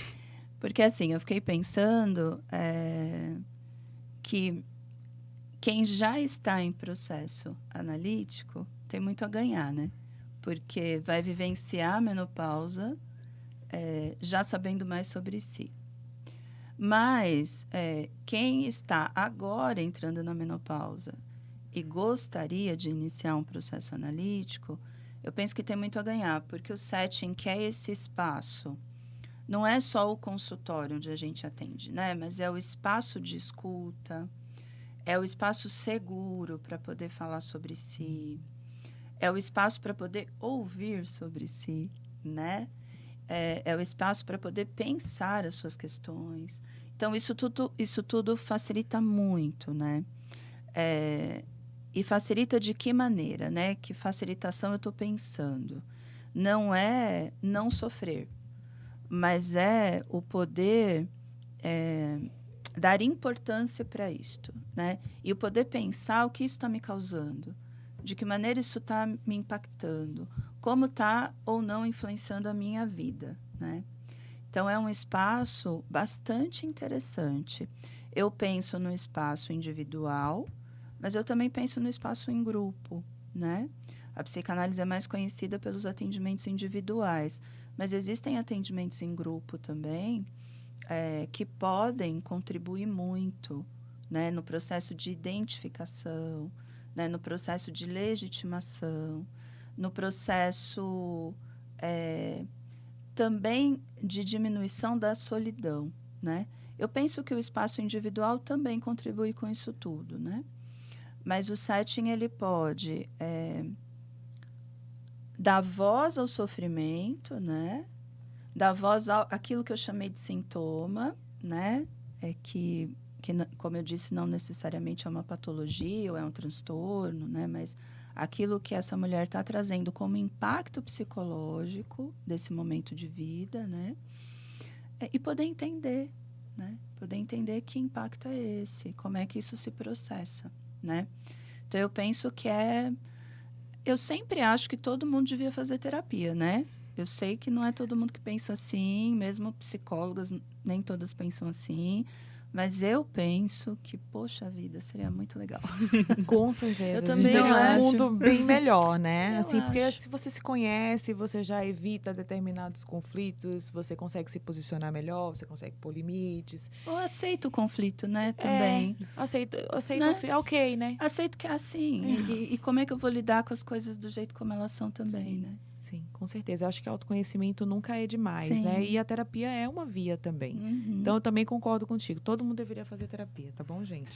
Porque, assim, eu fiquei pensando que quem já está em processo analítico tem muito a ganhar, né? Porque vai vivenciar a menopausa já sabendo mais sobre si, Mas quem está agora entrando na menopausa e gostaria de iniciar um processo analítico, eu penso que tem muito a ganhar, porque o setting, que é esse espaço, não é só o consultório onde a gente atende, né? Mas é o espaço de escuta, é o espaço seguro para poder falar sobre si, é o espaço para poder ouvir sobre si, né? É o espaço para poder pensar as suas questões. Então, isso tudo facilita muito, né? E facilita de que maneira, né? Que facilitação eu estou pensando? Não é não sofrer, mas é o poder dar importância para isto, né? E o poder pensar o que isso está me causando, de que maneira isso está me impactando, como está ou não influenciando a minha vida, né? Então, é um espaço bastante interessante. Eu penso no espaço individual, mas eu também penso no espaço em grupo, né? A psicanálise é mais conhecida pelos atendimentos individuais, mas existem atendimentos em grupo também que podem contribuir muito, né? No processo de identificação, né? No processo de legitimação, no processo também de diminuição da solidão, né? Eu penso que o espaço individual também contribui com isso tudo, né? Mas o setting, ele pode dar voz ao sofrimento, né? Dar voz àquilo que eu chamei de sintoma, né? Que, como eu disse, não necessariamente é uma patologia ou é um transtorno, né? Mas aquilo que essa mulher está trazendo como impacto psicológico desse momento de vida, né? E poder entender, né? Poder entender que impacto é esse, como é que isso se processa, né? Então, eu penso que eu sempre acho que todo mundo devia fazer terapia, né? Eu sei que não é todo mundo que pensa assim, mesmo psicólogas, nem todas pensam assim. Mas eu penso que, poxa vida, seria muito legal. Com certeza. Eu A gente também teria um acho. mundo bem melhor, né? Eu Assim, porque acho. se você se conhece, você já evita determinados conflitos, você consegue se posicionar melhor, você consegue pôr limites. Eu aceito o conflito, né, também. Aceito Né? ok, né? Aceito que é assim. E como é que eu vou lidar com as coisas do jeito como elas são também, Sim. né? Sim, com certeza. Eu acho que autoconhecimento nunca é demais, Sim. né? E a terapia é uma via também. Uhum. Então, eu também concordo contigo. Todo mundo deveria fazer terapia, tá bom, gente?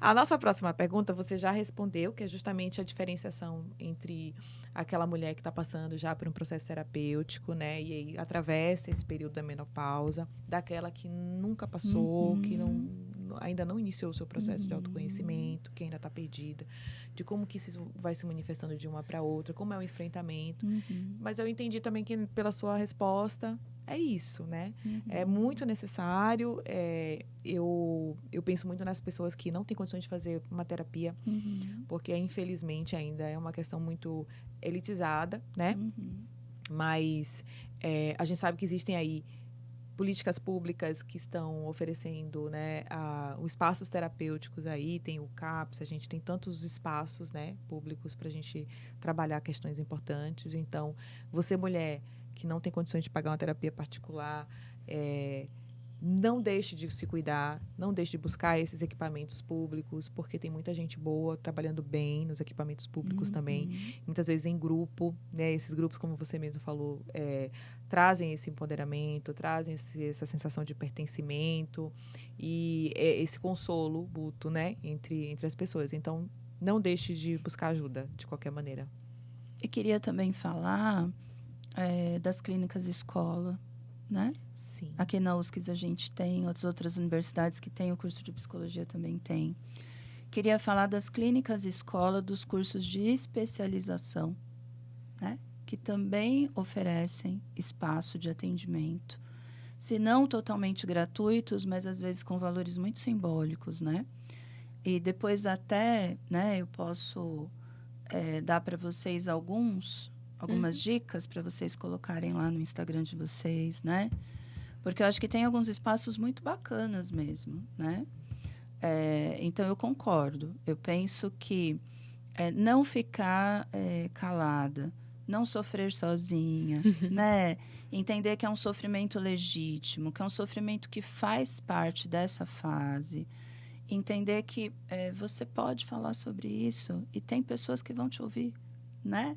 A nossa próxima pergunta você já respondeu, que é justamente a diferenciação entre aquela mulher que está passando já por um processo terapêutico, né? E aí atravessa esse período da menopausa, daquela que nunca passou, que ainda não iniciou o seu processo de autoconhecimento, que ainda está perdida, de como que isso vai se manifestando de uma para outra, como é o enfrentamento. Mas eu entendi também que pela sua resposta é isso, né? É muito necessário. Eu penso muito nas pessoas que não têm condições de fazer uma terapia, porque infelizmente ainda é uma questão muito elitizada, né? Mas a gente sabe que existem aí políticas públicas que estão oferecendo, né, os espaços terapêuticos aí, tem o CAPS, a gente tem tantos espaços, né, públicos para a gente trabalhar questões importantes. Então, você mulher que não tem condições de pagar uma terapia particular, não deixe de se cuidar, não deixe de buscar esses equipamentos públicos, porque tem muita gente boa trabalhando bem nos equipamentos públicos também, muitas vezes em grupo, né? Esses grupos, como você mesmo falou, trazem esse empoderamento, trazem essa sensação de pertencimento e esse consolo mútuo, né? entre as pessoas. Então, não deixe de buscar ajuda, de qualquer maneira. E queria também falar das clínicas escola, né? Sim. Aqui na USCS a gente tem, outras universidades que têm o curso de psicologia também tem. Queria falar das clínicas escola, dos cursos de especialização, né? Que também oferecem espaço de atendimento, se não totalmente gratuitos, mas às vezes com valores muito simbólicos, né? E depois até, né, eu posso dar para vocês algumas dicas para vocês colocarem lá no Instagram de vocês, né? Porque eu acho que tem alguns espaços muito bacanas mesmo, né? Então, eu concordo. Eu penso que não ficar calada, não sofrer sozinha, né? Entender que é um sofrimento legítimo, que é um sofrimento que faz parte dessa fase. Entender que você pode falar sobre isso e tem pessoas que vão te ouvir, né?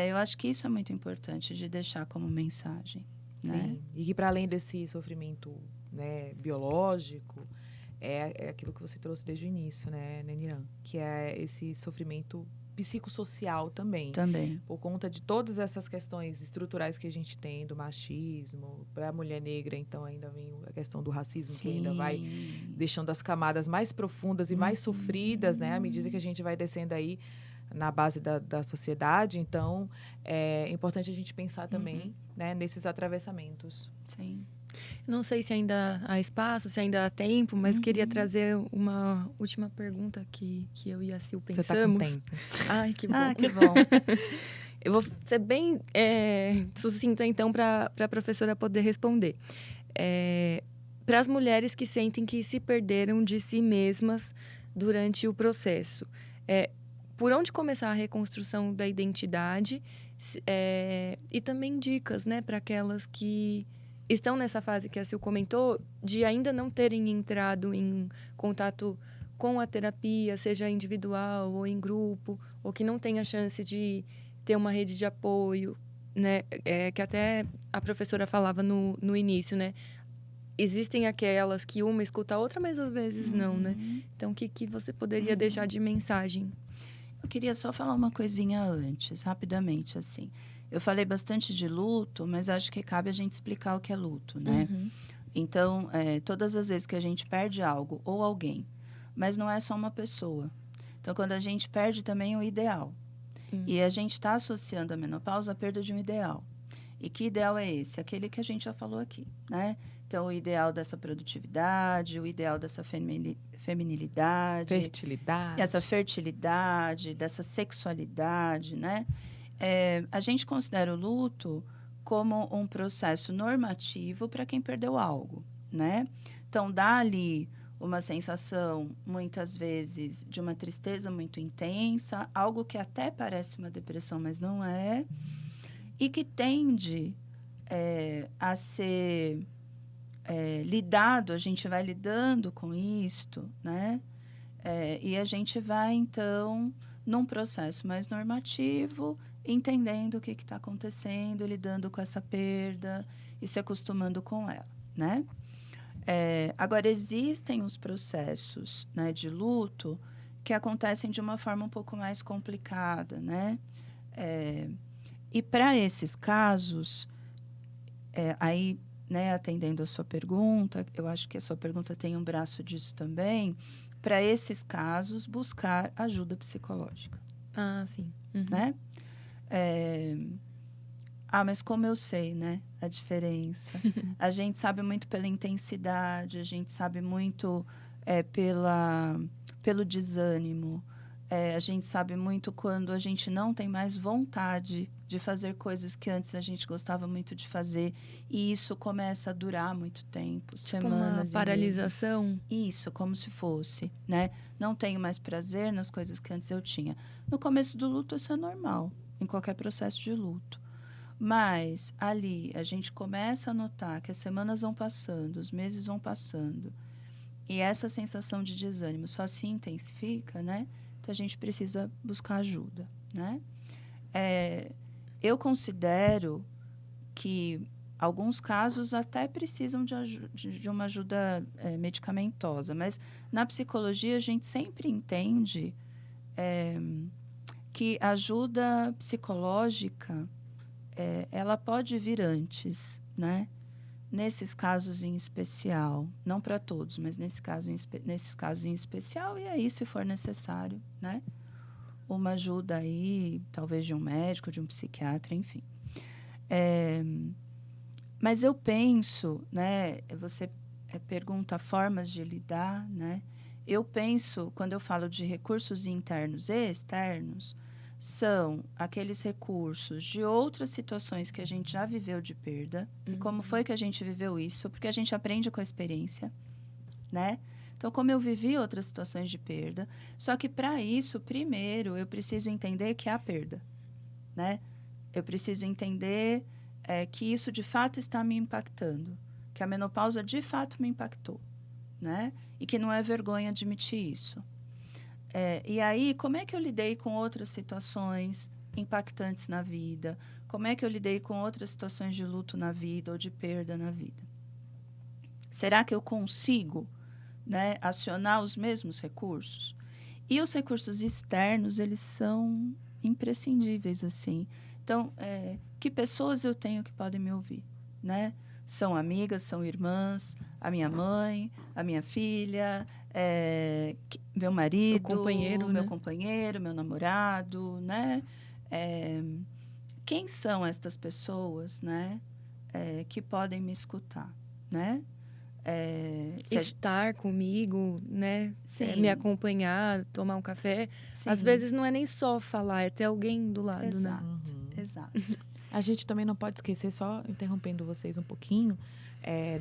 Eu acho que isso é muito importante de deixar como mensagem, né? Sim. E que para além desse sofrimento, né, biológico, é aquilo que você trouxe desde o início, né, Neniran? Que é esse sofrimento psicossocial também. Também. Por conta de todas essas questões estruturais que a gente tem, do machismo, para a mulher negra, então ainda vem a questão do racismo, que ainda vai deixando as camadas mais profundas e mais sofridas, né, à medida que a gente vai descendo aí na base da sociedade. Então, é importante a gente pensar também, né, nesses atravessamentos. Sim. Não sei se ainda há espaço, se ainda há tempo, mas queria trazer uma última pergunta que eu e a Sil pensamos. Você está com tempo. Ai, que bom. Ah, que bom. Eu vou ser bem sucinta, então, para a professora poder responder. Para as mulheres que sentem que se perderam de si mesmas durante o processo, por onde começar a reconstrução da identidade e também dicas, né, para aquelas que estão nessa fase que a Sil comentou, de ainda não terem entrado em contato com a terapia, seja individual ou em grupo, ou que não tem a chance de ter uma rede de apoio, né? Que até a professora falava no início, né? Existem aquelas que uma escuta a outra, mas às vezes não, né? Então, o que você poderia deixar de mensagem? Eu queria só falar uma coisinha antes, rapidamente, assim. Eu falei bastante de luto, mas acho que cabe a gente explicar o que é luto, né? Então, todas as vezes que a gente perde algo ou alguém, mas não é só uma pessoa. Então, quando a gente perde também o ideal. E a gente está associando a menopausa à perda de um ideal. E que ideal é esse? Aquele que a gente já falou aqui, né? Então, o ideal dessa produtividade, o ideal dessa feminilidade. Fertilidade. Essa fertilidade, dessa sexualidade, né? A gente considera o luto como um processo normativo para quem perdeu algo, né? Então, dá ali uma sensação, muitas vezes, de uma tristeza muito intensa, algo que até parece uma depressão, mas não é, e que tende a ser lidado, a gente vai lidando com isto, né? E a gente vai, então, num processo mais normativo, entendendo o que está acontecendo, lidando com essa perda e se acostumando com ela, né? Agora, existem os processos, né, de luto que acontecem de uma forma um pouco mais complicada, né? E para esses casos, aí, né, atendendo a sua pergunta, eu acho que a sua pergunta tem um braço disso também, para esses casos, buscar ajuda psicológica. Ah, sim. Né? Mas como eu sei, né, a diferença? A gente sabe muito pela intensidade, a gente sabe muito pelo desânimo, a gente sabe muito quando a gente não tem mais vontade de fazer coisas que antes a gente gostava muito de fazer, e isso começa a durar muito tempo, Tipo semanas uma paralisação. e meses. Isso, como se fosse, né? Não tenho mais prazer nas coisas que antes eu tinha. No começo do luto, isso é normal, em qualquer processo de luto. Mas ali a gente começa a notar que as semanas vão passando, os meses vão passando, e essa sensação de desânimo só se intensifica, né? Então a gente precisa buscar ajuda, né? Eu considero que alguns casos até precisam de uma ajuda medicamentosa, mas na psicologia a gente sempre entende que a ajuda psicológica ela pode vir antes, né? Nesses casos em especial, não para todos, mas nesses casos em especial, e aí, se for necessário, né? Uma ajuda aí, talvez de um médico, de um psiquiatra, enfim. Mas eu penso, né? Você pergunta formas de lidar, né? Eu penso, quando eu falo de recursos internos e externos, são aqueles recursos de outras situações que a gente já viveu de perda. E como foi que a gente viveu isso? Porque a gente aprende com a experiência, né? Então, como eu vivi outras situações de perda, só que para isso, primeiro, eu preciso entender que há perda, né? Eu preciso entender que isso de fato está me impactando, que a menopausa de fato me impactou, né? E que não é vergonha admitir isso. E aí, como é que eu lidei com outras situações impactantes na vida? Como é que eu lidei com outras situações de luto na vida ou de perda na vida? Será que eu consigo, né, acionar os mesmos recursos? E os recursos externos, eles são imprescindíveis, assim. Então, que pessoas eu tenho que podem me ouvir, né? São amigas, são irmãs, a minha mãe, a minha filha, meu marido, meu companheiro, meu namorado, né? Quem são estas pessoas, né? Que podem me escutar, né? Estar comigo, né? Sim. Me acompanhar, tomar um café. Sim. Às vezes não é nem só falar, é ter alguém do lado, Exato, né? Exato. A gente também não pode esquecer, só interrompendo vocês um pouquinho,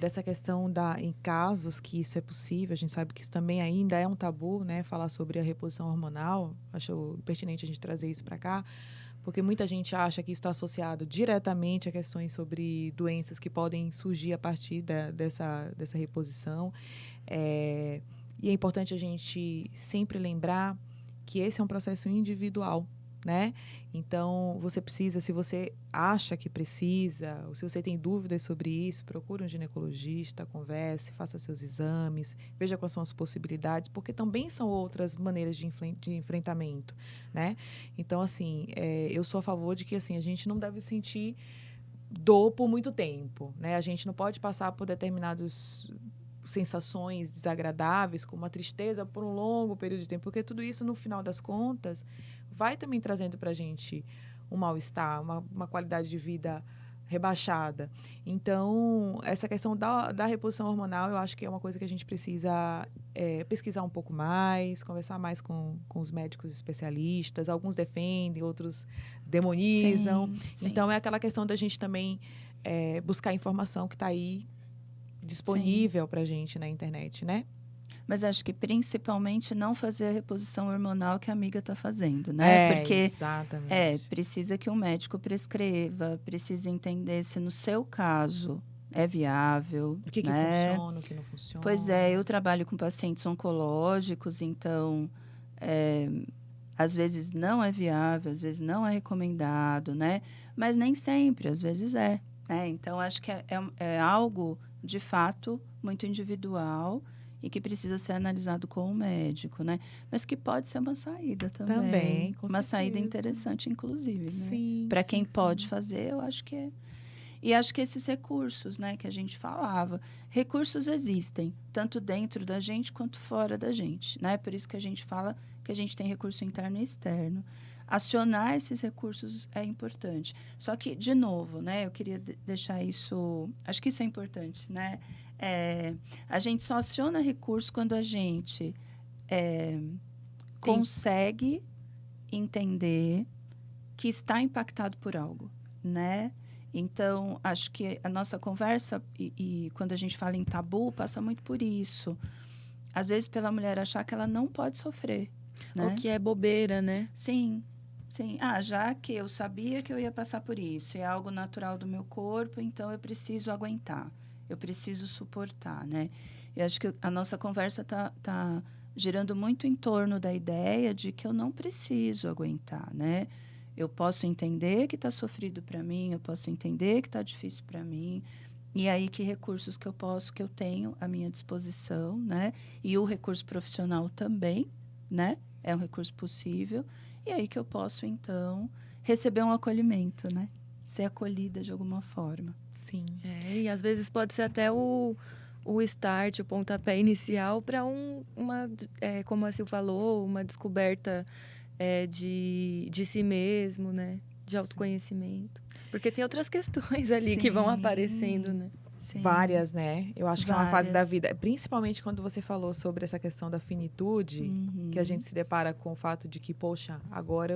dessa questão em casos que isso é possível. A gente sabe que isso também ainda é um tabu, né? Falar sobre a reposição hormonal. Acho pertinente a gente trazer isso para cá, porque muita gente acha que isso está associado diretamente a questões sobre doenças que podem surgir a partir dessa reposição. E é importante a gente sempre lembrar que esse é um processo individual, né? Então, você precisa, se você acha que precisa, ou se você tem dúvidas sobre isso, procure um ginecologista, converse, faça seus exames, veja quais são as possibilidades, porque também são outras maneiras de enfrentamento, né? Então, assim, eu sou a favor de que, assim, a gente não deve sentir dor por muito tempo, né? A gente não pode passar por determinadas sensações desagradáveis, como a tristeza, por um longo período de tempo, porque tudo isso, no final das contas, vai também trazendo para a gente um mal-estar, uma qualidade de vida rebaixada. Então, essa questão da reposição hormonal, eu acho que é uma coisa que a gente precisa pesquisar um pouco mais, conversar mais com os médicos especialistas. Alguns defendem, outros demonizam. Sim. Então, é aquela questão da gente também buscar informação que está aí disponível para a gente na internet, né? Mas acho que principalmente não fazer a reposição hormonal que a amiga está fazendo, né? Porque exatamente. Precisa que um médico prescreva, precisa entender se no seu caso é viável. O que funciona, o que não funciona. Pois eu trabalho com pacientes oncológicos, então às vezes não é viável, às vezes não é recomendado, né? Mas nem sempre, às vezes é. Então, acho que é algo, de fato, muito individual e que precisa ser analisado com o médico, né? Mas que pode ser uma saída também. Com uma certeza. saída interessante, inclusive, né? Sim. Para quem pode fazer, eu acho que é. E acho que esses recursos, né, que a gente falava, recursos existem, tanto dentro da gente quanto fora da gente, né? Por isso que a gente fala que a gente tem recurso interno e externo. Acionar esses recursos é importante. Só que, de novo, né, eu queria deixar isso... Acho que isso é importante, né? A gente só aciona recurso quando a gente consegue entender que está impactado por algo, né? Então, acho que a nossa conversa, e quando a gente fala em tabu, passa muito por isso. Às vezes, pela mulher achar que ela não pode sofrer, né? O que é bobeira, né? Sim. Já que eu sabia que eu ia passar por isso, é algo natural do meu corpo, então eu preciso aguentar, eu preciso suportar, né? Eu acho que a nossa conversa tá girando muito em torno da ideia de que eu não preciso aguentar, né? Eu posso entender que está sofrido para mim, eu posso entender que está difícil para mim, e aí que recursos que eu tenho à minha disposição, né? E o recurso profissional também, né? É um recurso possível. E aí que eu posso, então, receber um acolhimento, né? Ser acolhida de alguma forma. Sim. E às vezes pode ser até o start, o pontapé inicial para como a Sil falou, uma descoberta de si mesmo, né? De autoconhecimento. Porque tem outras questões ali que vão aparecendo, né? Sim. Várias, né? Eu acho que é uma fase da vida. Principalmente quando você falou sobre essa questão da finitude, que a gente se depara com o fato de que, poxa, agora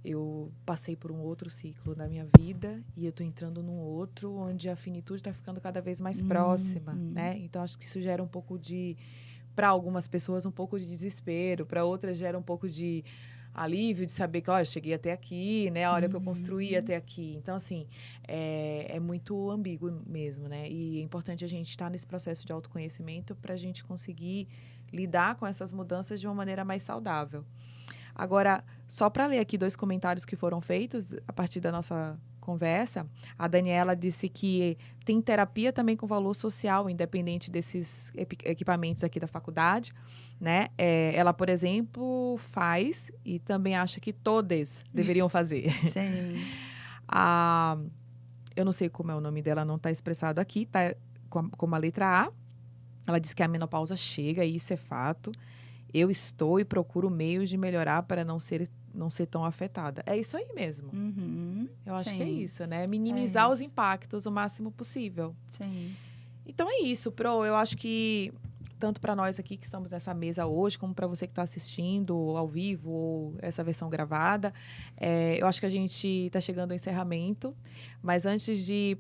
eu passei por um outro ciclo na minha vida e eu tô entrando num outro onde a finitude está ficando cada vez mais próxima, né? Então, acho que isso gera um pouco para algumas pessoas, um pouco de desespero, para outras gera um pouco de alívio de saber que, ó, eu cheguei até aqui, né? Olha que eu construí até aqui. Então, assim, é muito ambíguo mesmo, né? E é importante a gente estar nesse processo de autoconhecimento para a gente conseguir lidar com essas mudanças de uma maneira mais saudável. Agora, só para ler aqui 2 comentários que foram feitos a partir da nossa conversa, a Daniela disse que tem terapia também com valor social, independente desses equipamentos aqui da faculdade, né? Ela, por exemplo, faz e também acha que todas deveriam fazer. Sim. Eu não sei como é o nome dela, não está expressado aqui, tá como a letra A. Ela diz que a menopausa chega, e isso é fato. Eu estou e procuro meios de melhorar para não ser tão afetada. É isso aí mesmo. Eu acho que é isso, né? Minimizar os impactos o máximo possível. Sim. Então é isso, Pro. Eu acho que tanto para nós aqui que estamos nessa mesa hoje, como para você que está assistindo ao vivo ou essa versão gravada, eu acho que a gente está chegando ao encerramento. Mas antes de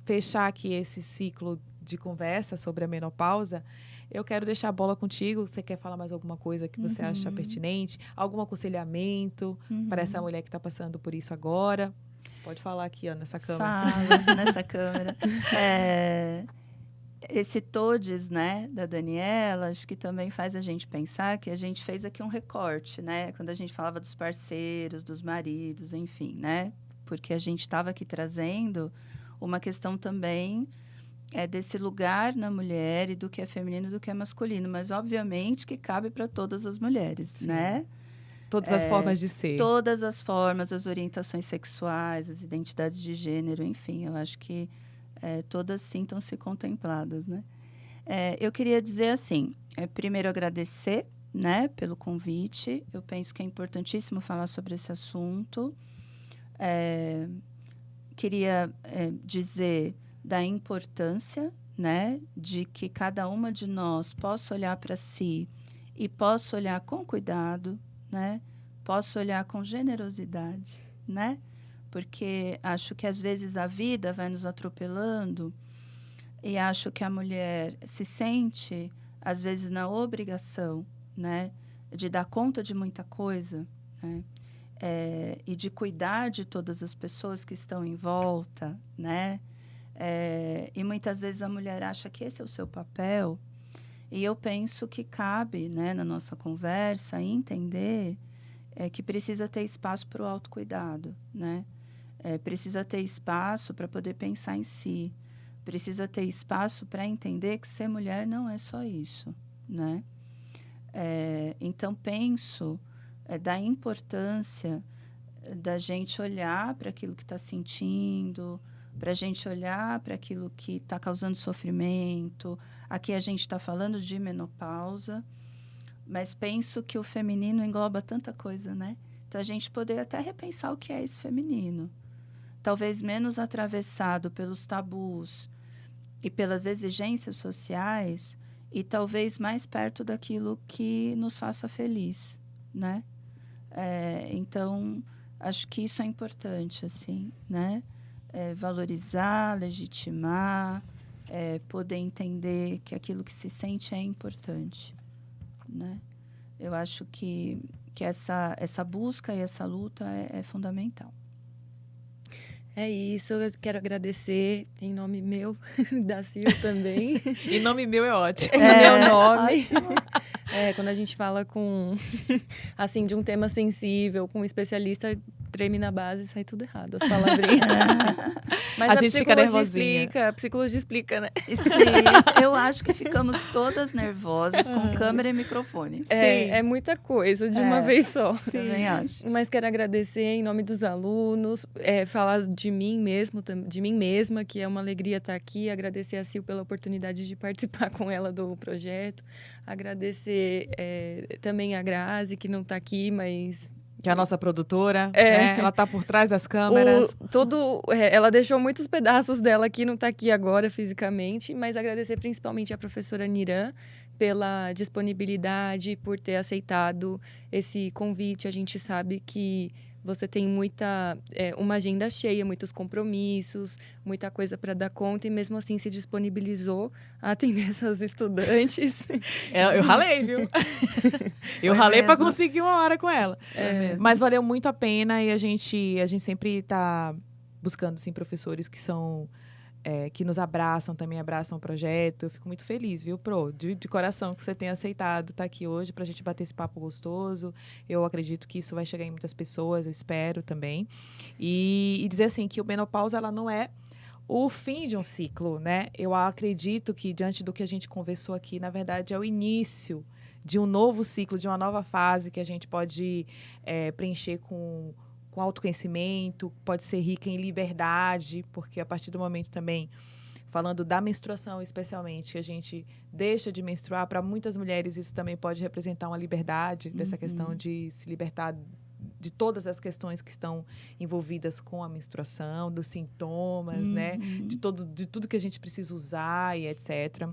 fechar aqui esse ciclo de conversa sobre a menopausa, eu quero deixar a bola contigo. Você quer falar mais alguma coisa que você acha pertinente? Algum aconselhamento para essa mulher que está passando por isso agora? Pode falar aqui, ó, nessa câmera. Fala, nessa câmera. Esse todes, né, da Daniela, acho que também faz a gente pensar que a gente fez aqui um recorte, né? Quando a gente falava dos parceiros, dos maridos, enfim, né? Porque a gente estava aqui trazendo uma questão também desse lugar na mulher e do que é feminino e do que é masculino. Mas, obviamente, que cabe para todas as mulheres, Sim. né? Todas as formas de ser. Todas as formas, as orientações sexuais, as identidades de gênero, enfim. Eu acho que todas sintam-se contempladas, né? Eu queria dizer assim, primeiro agradecer, né, pelo convite. Eu penso que é importantíssimo falar sobre esse assunto. Queria dizer da importância, né, de que cada uma de nós possa olhar para si e possa olhar com cuidado, né, possa olhar com generosidade, né, porque acho que às vezes a vida vai nos atropelando e acho que a mulher se sente às vezes na obrigação, né, de dar conta de muita coisa, né, e de cuidar de todas as pessoas que estão em volta, né. E muitas vezes a mulher acha que esse é o seu papel, e eu penso que cabe, né, na nossa conversa entender que precisa ter espaço para o autocuidado, né? Precisa ter espaço para poder pensar em si, precisa ter espaço para entender que ser mulher não é só isso, né? Então penso da importância da gente olhar para aquilo que está sentindo, para a gente olhar para aquilo que está causando sofrimento. Aqui a gente está falando de menopausa, mas penso que o feminino engloba tanta coisa, né? Então, a gente poder até repensar o que é esse feminino. Talvez menos atravessado pelos tabus e pelas exigências sociais, e talvez mais perto daquilo que nos faça feliz, né? Então, acho que isso é importante, assim, né? Valorizar, legitimar, poder entender que aquilo que se sente é importante, né? Eu acho que essa busca e essa luta é fundamental. É isso, eu quero agradecer em nome meu, da Sil também. Em nome meu é ótimo. Em meu nome. Ótimo. Quando a gente fala assim, de um tema sensível, com um especialista, treme na base, sai tudo errado, as palavrinhas. Mas a gente fica nervosinha. A psicologia explica, né? Explica. Eu acho que ficamos todas nervosas com câmera e microfone. É muita coisa de uma vez só. Também acho. Mas quero agradecer em nome dos alunos, falar de mim mesmo, de mim mesma, que é uma alegria estar aqui, agradecer a Sil pela oportunidade de participar com ela do projeto, agradecer também a Grazi, que não está aqui, mas... Que é a nossa produtora, né? Ela está por trás das câmeras. Ela deixou muitos pedaços dela aqui, não está aqui agora fisicamente, mas agradecer principalmente a professora Niran pela disponibilidade, por ter aceitado esse convite. A gente sabe que você tem uma agenda cheia, muitos compromissos, muita coisa para dar conta, e mesmo assim se disponibilizou a atender essas estudantes. Eu ralei, viu? Eu ralei para conseguir uma hora com ela. Mas valeu muito a pena, e a gente sempre está buscando, assim, professores que são... que nos abraçam, também abraçam o projeto. Eu fico muito feliz, viu, Pro? De coração que você tenha aceitado estar aqui hoje para a gente bater esse papo gostoso. Eu acredito que isso vai chegar em muitas pessoas, eu espero também. E dizer assim, que o menopausa, ela não é o fim de um ciclo, né? Eu acredito que, diante do que a gente conversou aqui, na verdade, é o início de um novo ciclo, de uma nova fase que a gente pode preencher com autoconhecimento, pode ser rica em liberdade, porque a partir do momento também, falando da menstruação especialmente, que a gente deixa de menstruar, para muitas mulheres isso também pode representar uma liberdade, dessa questão de se libertar de todas as questões que estão envolvidas com a menstruação, dos sintomas, né? De tudo que a gente precisa usar e etc.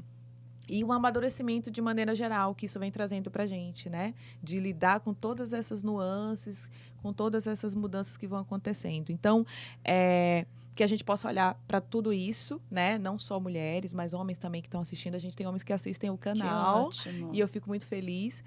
E um amadurecimento de maneira geral, que isso vem trazendo para a gente, né? De lidar com todas essas nuances, com todas essas mudanças que vão acontecendo. Então, que a gente possa olhar para tudo isso, né? Não só mulheres, mas homens também que estão assistindo. A gente tem homens que assistem o canal. Que ótimo. E eu fico muito feliz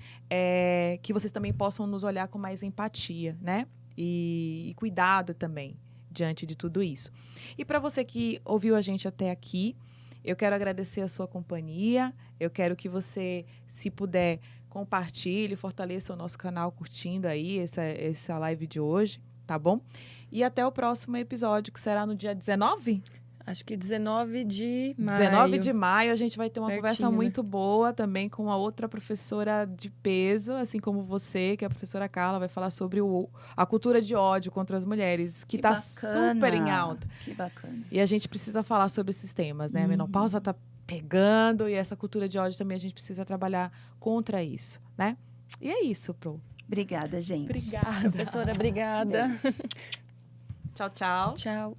que vocês também possam nos olhar com mais empatia, né? E cuidado também diante de tudo isso. E para você que ouviu a gente até aqui, eu quero agradecer a sua companhia. Eu quero que você, se puder, compartilhe, fortaleça o nosso canal curtindo aí essa live de hoje, tá bom? E até o próximo episódio, que será no dia 19? Acho que 19 de maio. 19 de maio, a gente vai ter uma conversa Pertinho, muito boa também com uma outra professora de peso, assim como você, que é a professora Carla, vai falar sobre a cultura de ódio contra as mulheres, que está super em alta. Que bacana. E a gente precisa falar sobre esses temas, né? A menopausa está pegando, e essa cultura de ódio também a gente precisa trabalhar contra isso, né? E é isso, Pro. Obrigada, gente. Obrigada. Professora, obrigada. Tchau, tchau. Tchau.